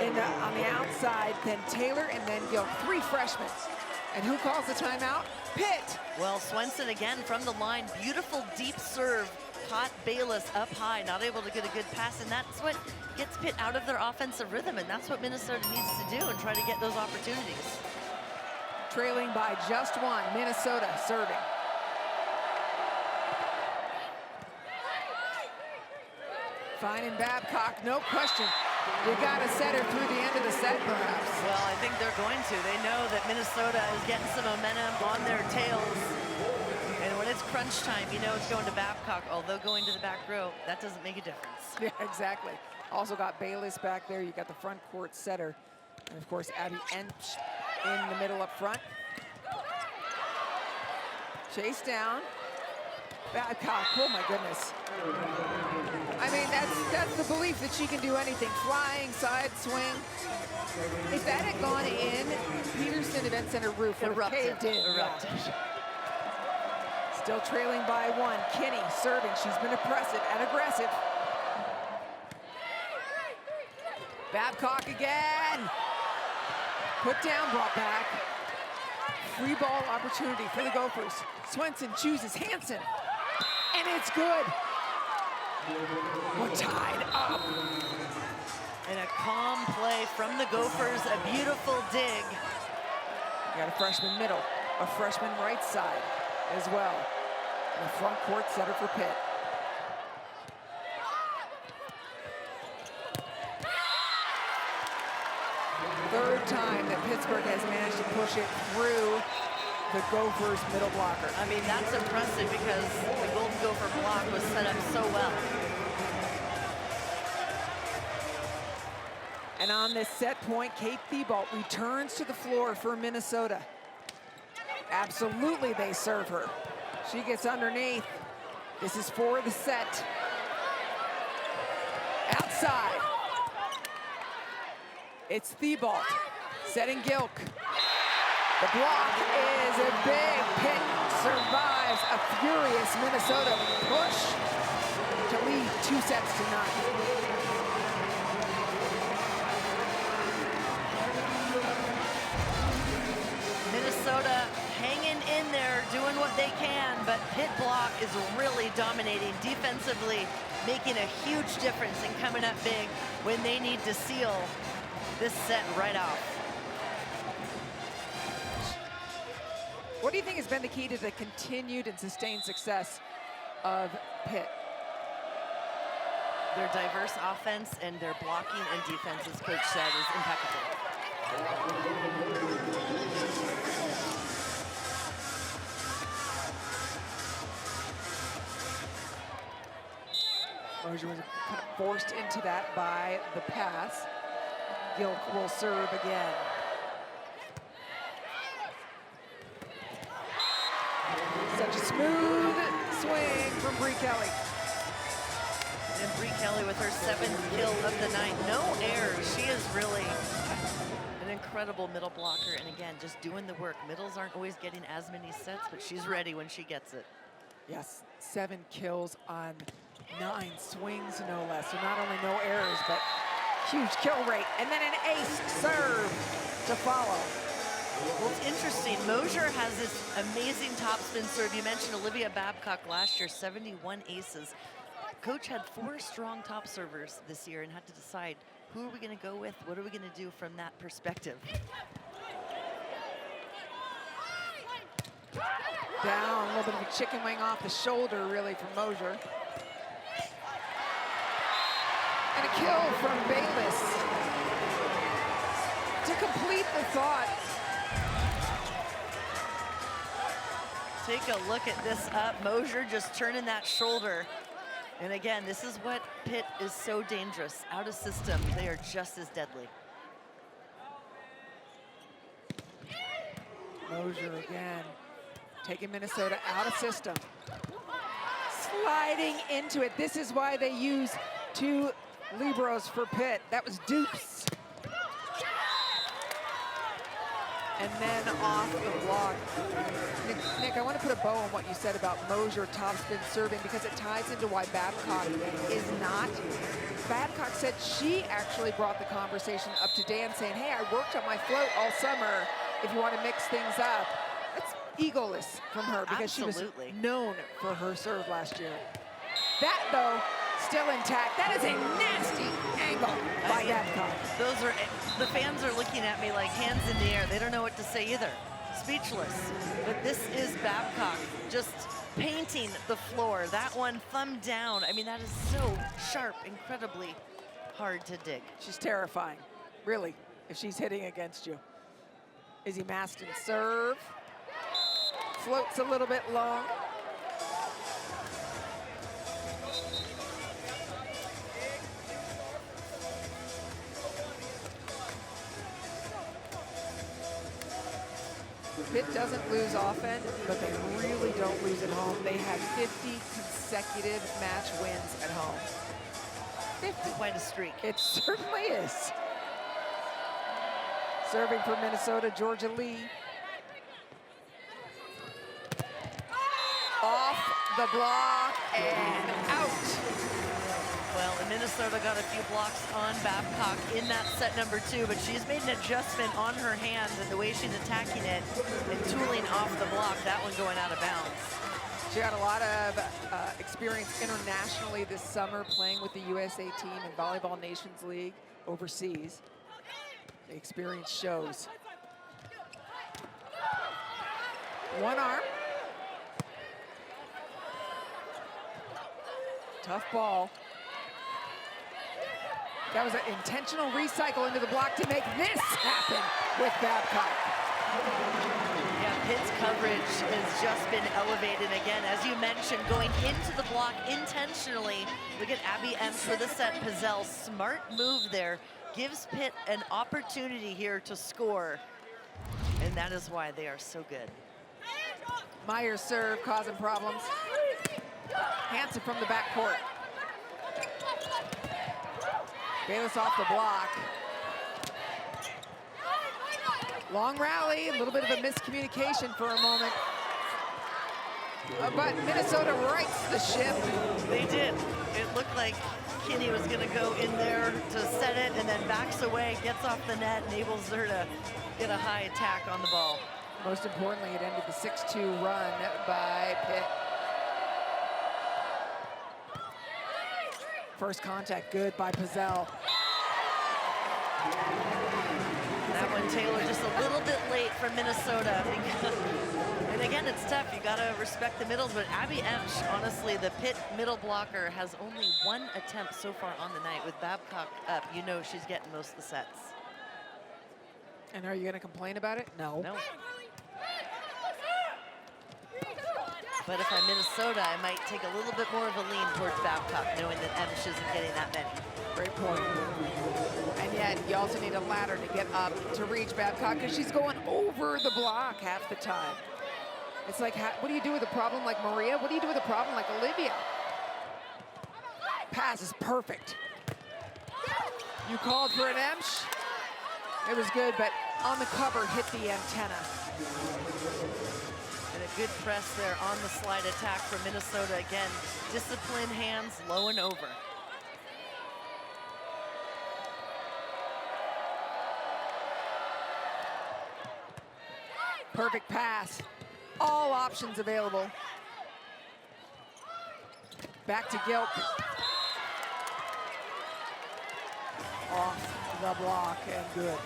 on the outside, then Taylor, and then Gil. 3 freshmen. And who calls the timeout? Pitt. Well, Swenson again from the line. Beautiful deep serve. Caught Bayless up high, not able to get a good pass, and that's what gets Pitt out of their offensive rhythm, and that's what Minnesota needs to do and try to get those opportunities. Trailing by just 1, Minnesota serving. Finding Babcock, no question. You got to set her through the end of the set, perhaps. Well, I think they're going to. They know that Minnesota is getting some momentum on their tails. And when it's crunch time, you know it's going to Babcock. Although going to the back row, that doesn't make a difference. Yeah, exactly. Also got Bayless back there. You got the front court setter. And, of course, Abby Ench in the middle up front. Chase down. Babcock, oh my goodness. I mean, that's the belief that she can do anything. Flying, side swing. If that had gone in, Peterson Event Center roof would have caved in. Erupted. Still trailing by 1. Kinney serving. She's been oppressive and aggressive. Babcock again. Put down, brought back. Free ball opportunity for the Gophers. Swenson chooses Hansen. And it's good. We're tied up. And a calm play from the Gophers, a beautiful dig. You got a freshman middle, a freshman right side as well. And a front court setter for Pitt. Third time that Pittsburgh has managed to push it through the Gophers middle blocker. I mean, that's impressive because the Golden Gopher block was set up so well. And on this set point, Kate Thibault returns to the floor for Minnesota. Absolutely, they serve her. She gets underneath. This is for the set. Outside. It's Thibault setting Gilk. The block is a big. Pitt survives a furious Minnesota push to lead 2-0. Minnesota hanging in there, doing what they can, but Pitt block is really dominating defensively, making a huge difference and coming up big when they need to seal this set right off. What do you think has been the key to the continued and sustained success of Pitt? Their diverse offense and their blocking and defense, as Coach said, is impeccable. Mosier was kind of forced into that by the pass. Gilk will serve again. Such a smooth swing from Bree Kelly. And Bree Kelly with her 7th kill of the night. No errors. She is really an incredible middle blocker. And again, just doing the work. Middles aren't always getting as many sets, but she's ready when she gets it. Yes, 7 kills on 9 swings, no less. So not only no errors, but huge kill rate. And then an ace serve to follow. Well, it's interesting. Mosier has this amazing topspin serve. You mentioned Olivia Babcock last year, 71 aces. Coach had 4 strong top servers this year and had to decide, who are we going to go with? What are we going to do from that perspective? Down, a little bit of a chicken wing off the shoulder, really, from Mosier. And a kill from Bayless. To complete the thought. Take a look at this up. Mosier just turning that shoulder. And again, this is what Pitt is so dangerous. Out of system, they are just as deadly. Mosier again, taking Minnesota out of system. Sliding into it. This is why they use 2 liberos for Pitt. That was dupes. And then off the block. Nick, I want to put a bow on what you said about Mosier topspin serving because it ties into why Babcock is not. Babcock said she actually brought the conversation up to Dan saying, hey, I worked on my float all summer if you want to mix things up. That's egoless from her because Absolutely. She was known for her serve last year. That, though, still intact. That is a nasty angle by Babcock. Those are, the fans are looking at me like hands in the air. They don't know what to say either. Speechless. But this is Babcock just painting the floor. That one thumb down. I mean, that is so sharp, incredibly hard to dig. She's terrifying, really, if she's hitting against you. Izzy Maston serve. Floats a little bit long. Pitt doesn't lose often, but they really don't lose at home. They had 50 consecutive match wins at home. 50. Quite a streak. It certainly is. Serving for Minnesota, Georgia Lee. Off the block and out. Well, and Minnesota got a few blocks on Babcock in that set number 2, but she's made an adjustment on her hands and the way she's attacking it and tooling off the block, that one going out of bounds. She got a lot of experience internationally this summer playing with the USA team in Volleyball Nations League overseas. The experience shows. One arm. Tough ball. That was an intentional recycle into the block to make this happen with Babcock. Yeah, Pitt's coverage has just been elevated again. As you mentioned, going into the block intentionally. Look at Abby Emps for the set. Pizzell, smart move there. Gives Pitt an opportunity here to score. And that is why they are so good. Myers serve causing problems. Hansen from the backcourt. Bayless off the block. Long rally, a little bit of a miscommunication for a moment. But Minnesota rights the ship. They did. It looked like Kinney was going to go in there to set it and then backs away, gets off the net, enables her to get a high attack on the ball. Most importantly, it ended the 6-2 run by Pitt. First contact good by Pizzell. That one, Taylor, just a little bit late from Minnesota. And again, it's tough. You got to respect the middles. But Abby Emsch, honestly, the Pitt middle blocker, has only one attempt so far on the night. With Babcock up, you know she's getting most of the sets. And are you going to complain about it? No. No. But if I'm Minnesota, I might take a little bit more of a lean towards Babcock, knowing that Emsch isn't getting that many. Great point. And yet, you also need a ladder to get up to reach Babcock because she's going over the block half the time. It's like, what do you do with a problem like Maria? What do you do with a problem like Olivia? Pass is perfect. You called for an Emsch. It was good, but on the cover, hit the antenna. And a good press there on the slide attack from Minnesota. Again, disciplined hands, low and over. Perfect pass. All options available. Back to Gilk. Off the block and good.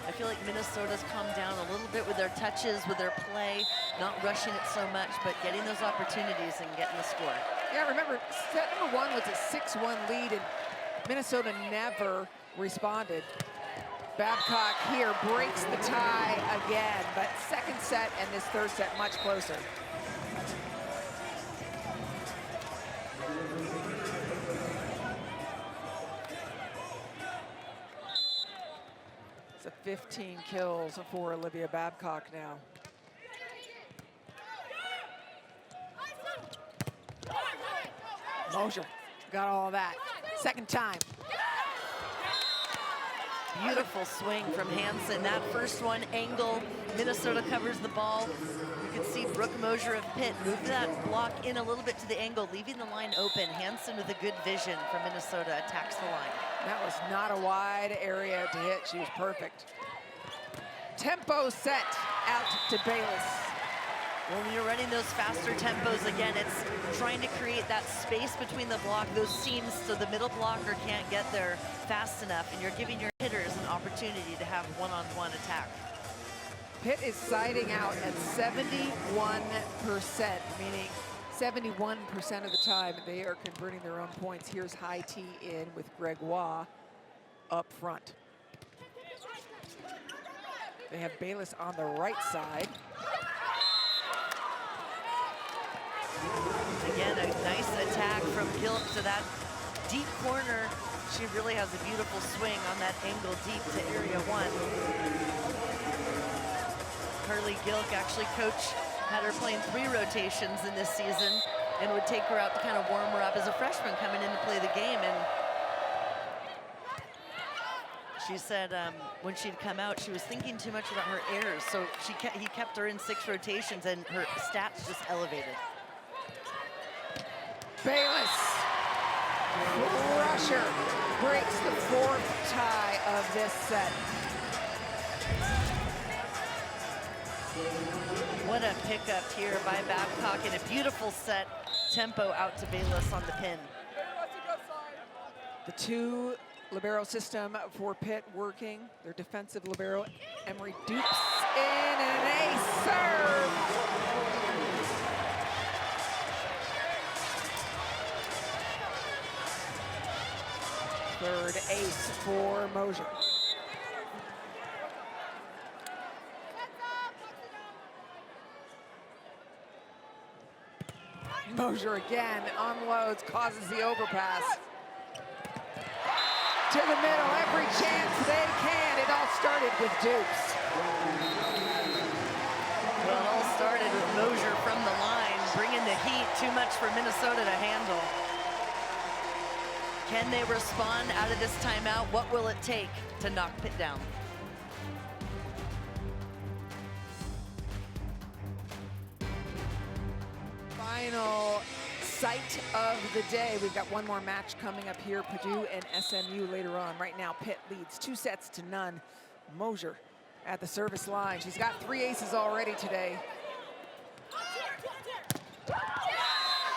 I feel like Minnesota's come down a little bit with their touches, with their play, not rushing it so much, but getting those opportunities and getting the score. Yeah, remember, set number 1 was a 6-1 lead, and Minnesota never responded. Babcock here breaks the tie again, but second set and this third set much closer. It's a 15 kills for Olivia Babcock now. Mosher got all that. Second time. Beautiful swing from Hansen. That first one, angle. Minnesota covers the ball. You can see Brooke Mosher of Pitt move that block in a little bit to the angle, leaving the line open. Hansen with a good vision from Minnesota attacks the line. That was not a wide area to hit. She was perfect. Tempo set out to Bayless. When you're running those faster tempos, again, it's trying to create that space between the block, those seams, so the middle blocker can't get there fast enough, and you're giving your hitters an opportunity to have one-on-one attack. Pitt is siding out at 71%, meaning 71% of the time they are converting their own points. Here's high tee in with Gregoire up front. They have Bayless on the right side. Again, a nice attack from Gilk to that deep corner. She really has a beautiful swing on that angle deep to area 1. Carly Gilk, actually, coach had her playing 3 rotations in this season and would take her out to kind of warm her up as a freshman coming in to play the game. And she said when she'd come out, she was thinking too much about her errors. So he kept her in 6 rotations and her stats just elevated. Bayless, crusher, breaks the 4th tie of this set. What a pickup here by Babcock in a beautiful set. Tempo out to Bayless on the pin. The 2 libero system for Pitt working. Their defensive libero, Emery dupes in an ace serve. Third ace for Mosher. Mosher again unloads, causes the overpass. To the middle, every chance they can. It all started with dupes. Well, it all started with Mosher from the line, bringing the heat. Too much for Minnesota to handle. Can they respond out of this timeout? What will it take to knock Pitt down? Final sight of the day. We've got one more match coming up here, Purdue and SMU later on. Right now, Pitt leads 2-0. Mosher at the service line. She's got 3 aces already today.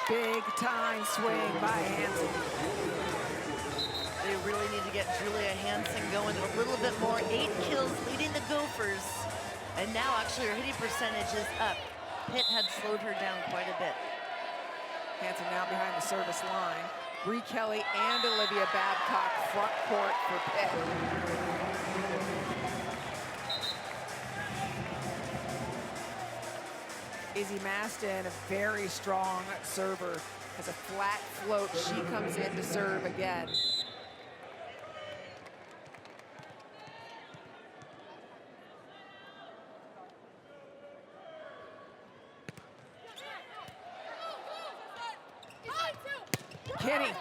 Big time swing by Hansen. They really need to get Julia Hansen going a little bit more. 8 kills leading the Gophers. And now actually her hitting percentage is up. Pitt had slowed her down quite a bit. Hansen now behind the service line. Bree Kelly and Olivia Babcock front court for Pitt. Izzy Maston, a very strong server, has a flat float. She comes in to serve again. Kinney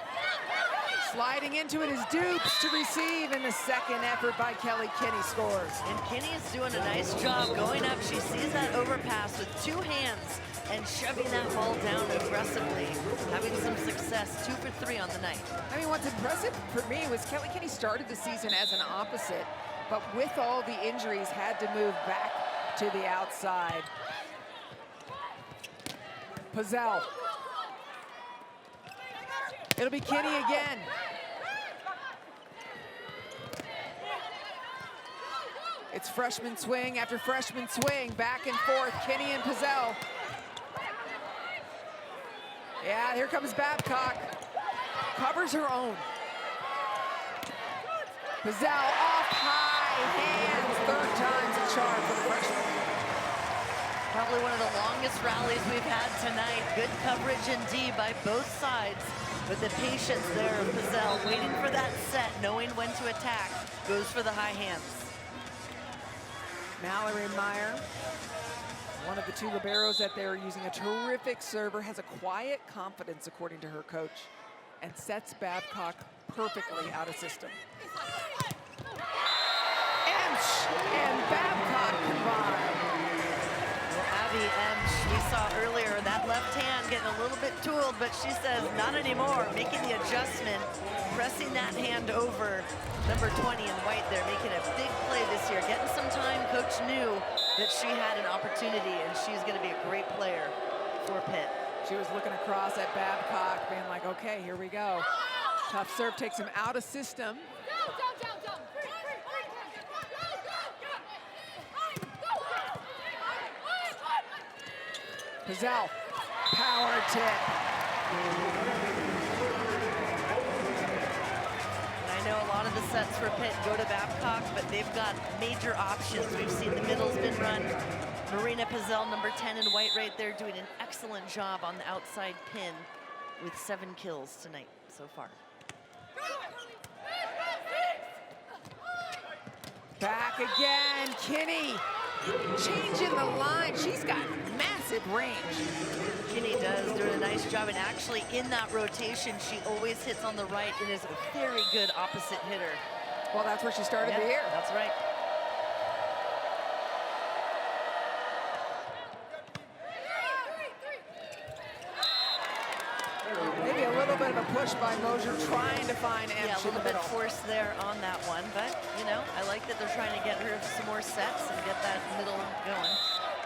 sliding into it is Dupes to receive, and the second effort by Kelly Kinney scores. And Kinney is doing a nice job going up. She sees that overpass with 2 hands and shoving that ball down aggressively, having some success. 2 for 3 on the night. I mean, what's impressive for me was Kelly Kinney started the season as an opposite, but with all the injuries had to move back to the outside. Pizzell. It'll be Kinney again. It's freshman swing after freshman swing, back and forth, Kinney and Pizzell. Yeah, here comes Babcock. Covers her own. Pizzell off high hands, 3rd time's a charm for the freshman. Probably one of the longest rallies we've had tonight. Good coverage indeed by both sides. But the patience there of Pizzell, waiting for that set, knowing when to attack, goes for the high hands. Mallory Meyer, one of the 2 liberos that they're using, a terrific server, has a quiet confidence according to her coach, and sets Babcock perfectly out of system. Emsch and Babcock combine. Abby Emsch, we saw earlier that left hand getting a little bit tooled, but she says not anymore, making the adjustment, pressing that hand over number 20 in white there, making a big play this year, getting some time. Coach knew that she had an opportunity, and she's going to be a great player for Pitt. She was looking across at Babcock, being like, okay, here we go. Tough serve takes him out of system. Pizzell, power tip. And I know a lot of the sets for Pitt go to Babcock, but they've got major options. We've seen the middle's been run. Marina Pizzell, number 10 in white right there, doing an excellent job on the outside pin with 7 kills tonight so far. Back again, Kinney. Changing the line. She's got massive range. Kinney does, doing a nice job, and actually in that rotation, she always hits on the right and is a very good opposite hitter. Well, that's where she started the year. That's right. Maybe a little bit of a push by Mosier, trying to find Emsch. Yeah, a in the little bit middle. forced there on that one, but, you know, I like that they're trying to get her some more sets and get that middle going.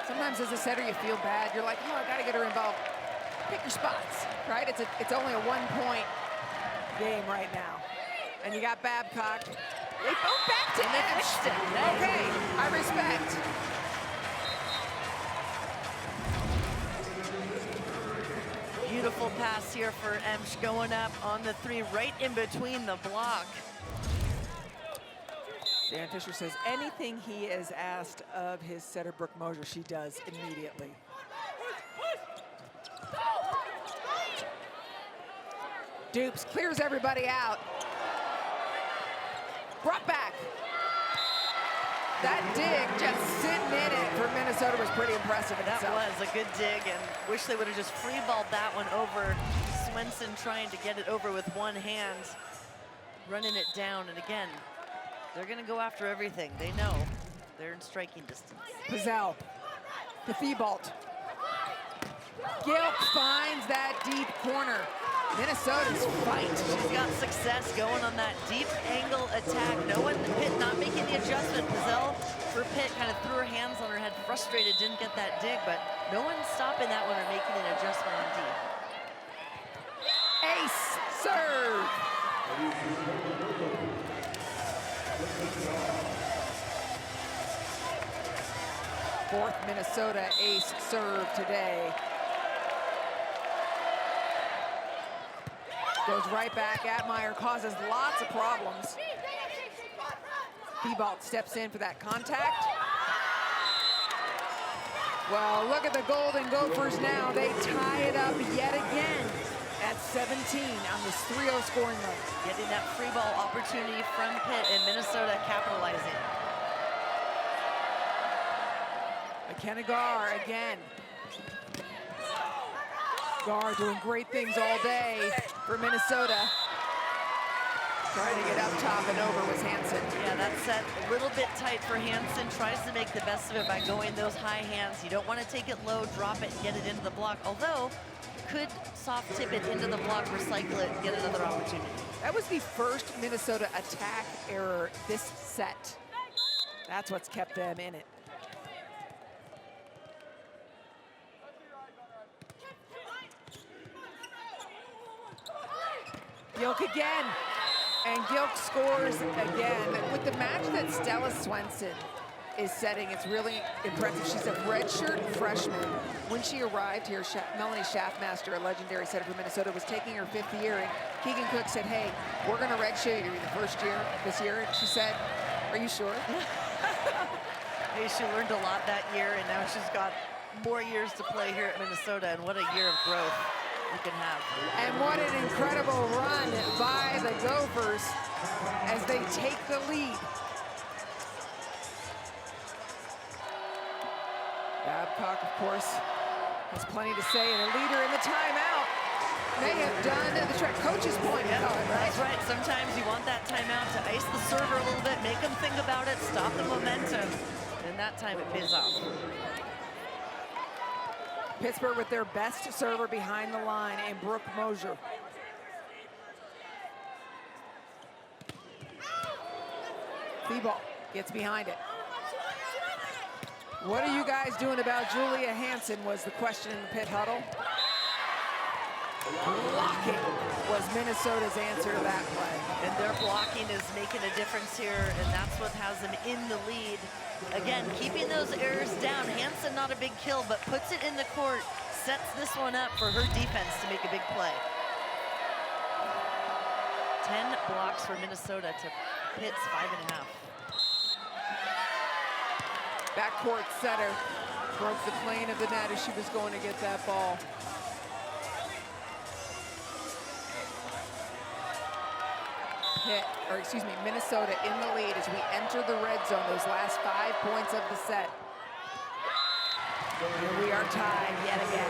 Sometimes as a setter, you feel bad. You're like, oh, I got to get her involved. Pick your spots, right? It's only a 1-point game right now. And you got Babcock. They both back to Emsch. Okay, I respect. Beautiful pass here for Emsch, going up on the 3, right in between the block. Dan Fisher says anything he is asked of his setter, Brooke Mosier, she does immediately. Dupes clears everybody out. Brought back. That dig just sitting in it for Minnesota was pretty impressive in That itself. was a good dig, and wish they would have just free-balled that one over. Swenson trying to get it over with one hand, running it down, and again, they're gonna go after everything. They know they're in striking distance. Pizzell, the Thibault. Gilk finds that deep corner. Minnesota's fight. She's got success going on that deep angle attack. No one, Pitt not making the adjustment. Pizzell for Pitt kind of threw her hands on her head, frustrated, didn't get that dig, but no one's stopping that one or making an adjustment on deep. Ace serve. Fourth Minnesota ace serve today. Goes right back at Meyer, causes lots of problems. Thibault steps in for that contact. Well, look at the Golden Gophers now. They tie it up yet again at 17 on this 3-0 scoring run. Getting that free ball opportunity from Pitt, and Minnesota capitalizing. McKenna Gar again. Gar doing great things all day for Minnesota. Trying to get up top and over was Hansen. Yeah, that set a little bit tight for Hansen. Tries to make the best of it by going those high hands. You don't want to take it low, drop it, and get it into the block. Although, could soft tip it into the block, recycle it, and get another opportunity. That was the first Minnesota attack error this set. That's what's kept them in it. Gilk again. And Gilk scores again. With the match that Stella Swenson is setting, it's really impressive. She's a redshirt freshman. When she arrived here, Melanie Schaffmaster, a legendary setter for Minnesota, was taking her 5th year, and Keegan Cook said, hey, we're gonna redshirt you the first year this year. And she said, are you sure? Hey, she learned a lot that year, and now she's got more years to play here at Minnesota, and what a year of growth you can have. And what an incredible run by the Gophers as they take the lead. Babcock, of course, has plenty to say, and a leader in the timeout may have done the trick. Coach's point, Yeah, right? that's right. Sometimes you want that timeout to ice the server a little bit, make them think about it, stop the momentum, and that time it pays off. Pittsburgh with their best server behind the line, and Brooke Mosier. Thibault gets behind it. What are you guys doing about Julia Hansen was the question in the Pitt huddle. Blocking was Minnesota's answer to that play. And their blocking is making a difference here, and that's what has them in the lead. Again, keeping those errors down. Hansen not a big kill, but puts it in the court, sets this one up for her defense to make a big play. 10 blocks for Minnesota to Pitt's 5.5. Backcourt setter broke the plane of the net as she was going to get that ball. Minnesota in the lead as we enter the red zone, those last 5 points of the set. And we are tied yet again.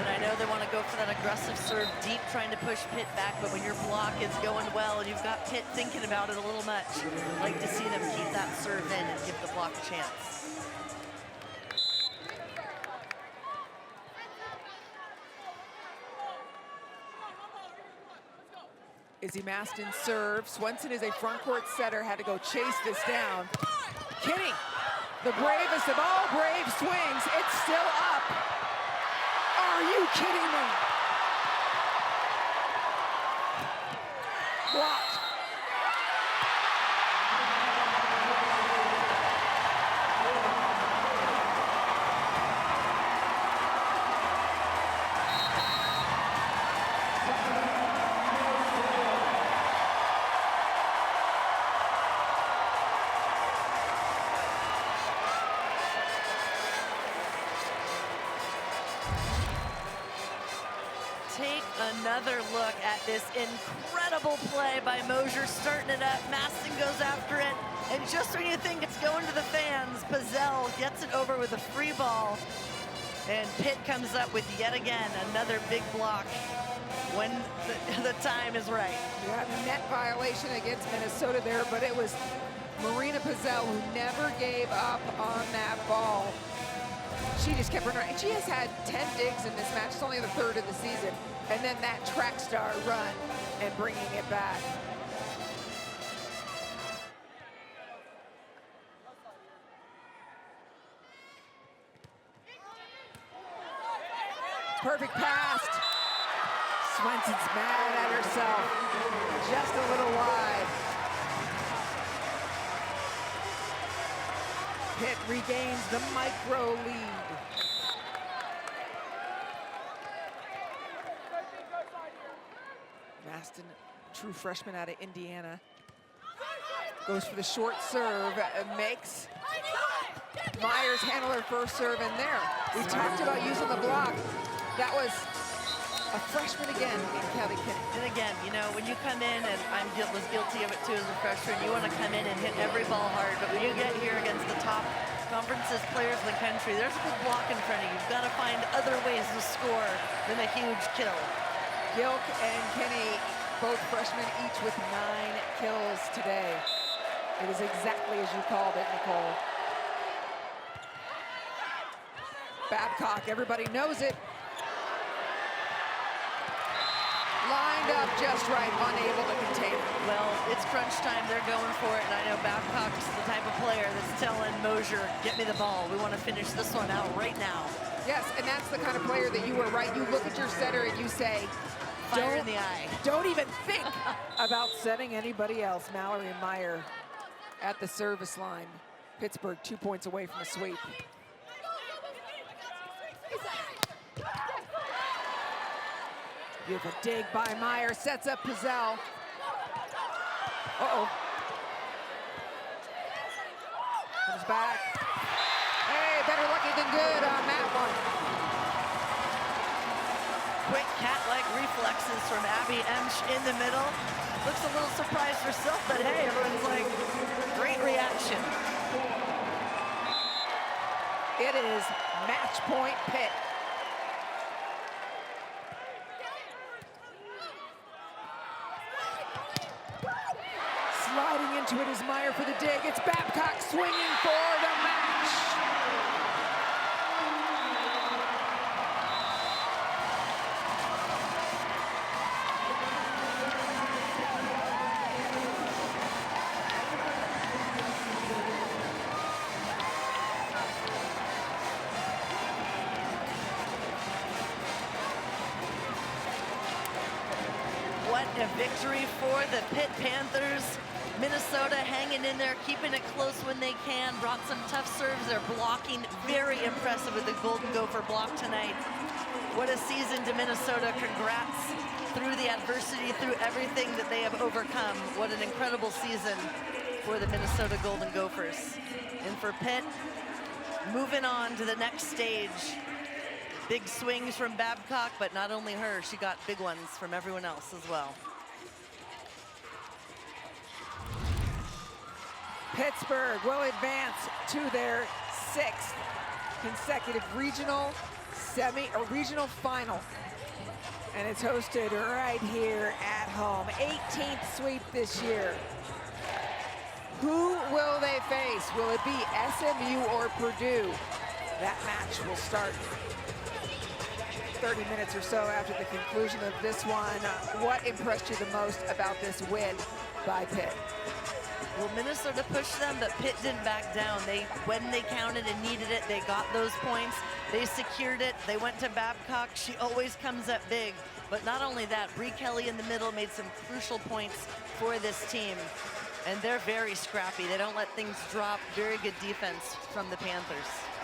And I know they want to go for that aggressive serve deep, trying to push Pitt back, but when your block is going well and you've got Pitt thinking about it a little much, I'd like to see them keep that serve in and give the block a chance. Izzy Maston serve. Swenson is a front court setter, had to go chase this down. Kinney, the bravest of all brave swings. It's still up. Are you kidding me? Blocked. Take another look at this incredible play by Mosier, starting it up. Maston goes after it, and just when you think it's going to the fans, Pizzell gets it over with a free ball, and Pitt comes up with yet again another big block when the time is right. You had a net violation against Minnesota there, but it was Marina Pizzell who never gave up on that ball. She just kept running around. And she has had 10 digs in this match. It's only the 3rd of the season. And then that track star run and bringing it back. Perfect pass. Swenson's mad at herself. Just a little wide. Pitt regains the micro lead. Maston, true freshman out of Indiana, goes for the short serve, makes Myers handle her first serve in there. We talked about using the block. That was a freshman again in Kelly Kinney. And again, you know, when you come in, and I was guilty of it too as a freshman, you want to come in and hit every ball hard, but when you get here against the top conferences players in the country, there's a good block in front of you. You've got to find other ways to score than a huge kill. Gilk and Kinney, both freshmen, each with 9 kills today. It is exactly as you called it, Nicole. Babcock, everybody knows it. Lined up just right, unable to contain it. Well, it's crunch time, they're going for it, and I know Babcock's the type of player that's telling Mosier, get me the ball. We want to finish this one out right now. Yes, and that's the kind of player that you were right. You look at your setter and you say, fire in the eye. Don't even think about setting anybody else. Mallory Meyer at the service line. Pittsburgh 2 points away from a sweep. Beautiful dig by Meyer, sets up Pizzell. Uh-oh. Comes back. Hey, better lucky than good on that one. Quick cat-like reflexes from Abby Emsch in the middle. Looks a little surprised herself, but hey, everyone's like, great reaction. It is match point Pitt. Sliding into it is Meyer for the dig. It's Babcock swinging for the match. What a victory for the Pitt Panthers. Minnesota hanging in there, keeping it close when they can, brought some tough serves. They're blocking, very impressive with the Golden Gopher block tonight. What a season to Minnesota. Congrats through the adversity, through everything that they have overcome. What an incredible season for the Minnesota Golden Gophers. And for Pitt, moving on to the next stage. Big swings from Babcock, but not only her, she got big ones from everyone else as well. Pittsburgh will advance to their 6th consecutive regional final. And it's hosted right here at home. 18th sweep this year. Who will they face? Will it be SMU or Purdue? That match will start 30 minutes or so after the conclusion of this one. What impressed you the most about this win by Pitt? Well, Minnesota pushed them, but Pitt didn't back down. When they counted and needed it, they got those points. They secured it. They went to Babcock. She always comes up big. But not only that, Bree Kelly in the middle made some crucial points for this team. And they're very scrappy. They don't let things drop. Very good defense from the Panthers.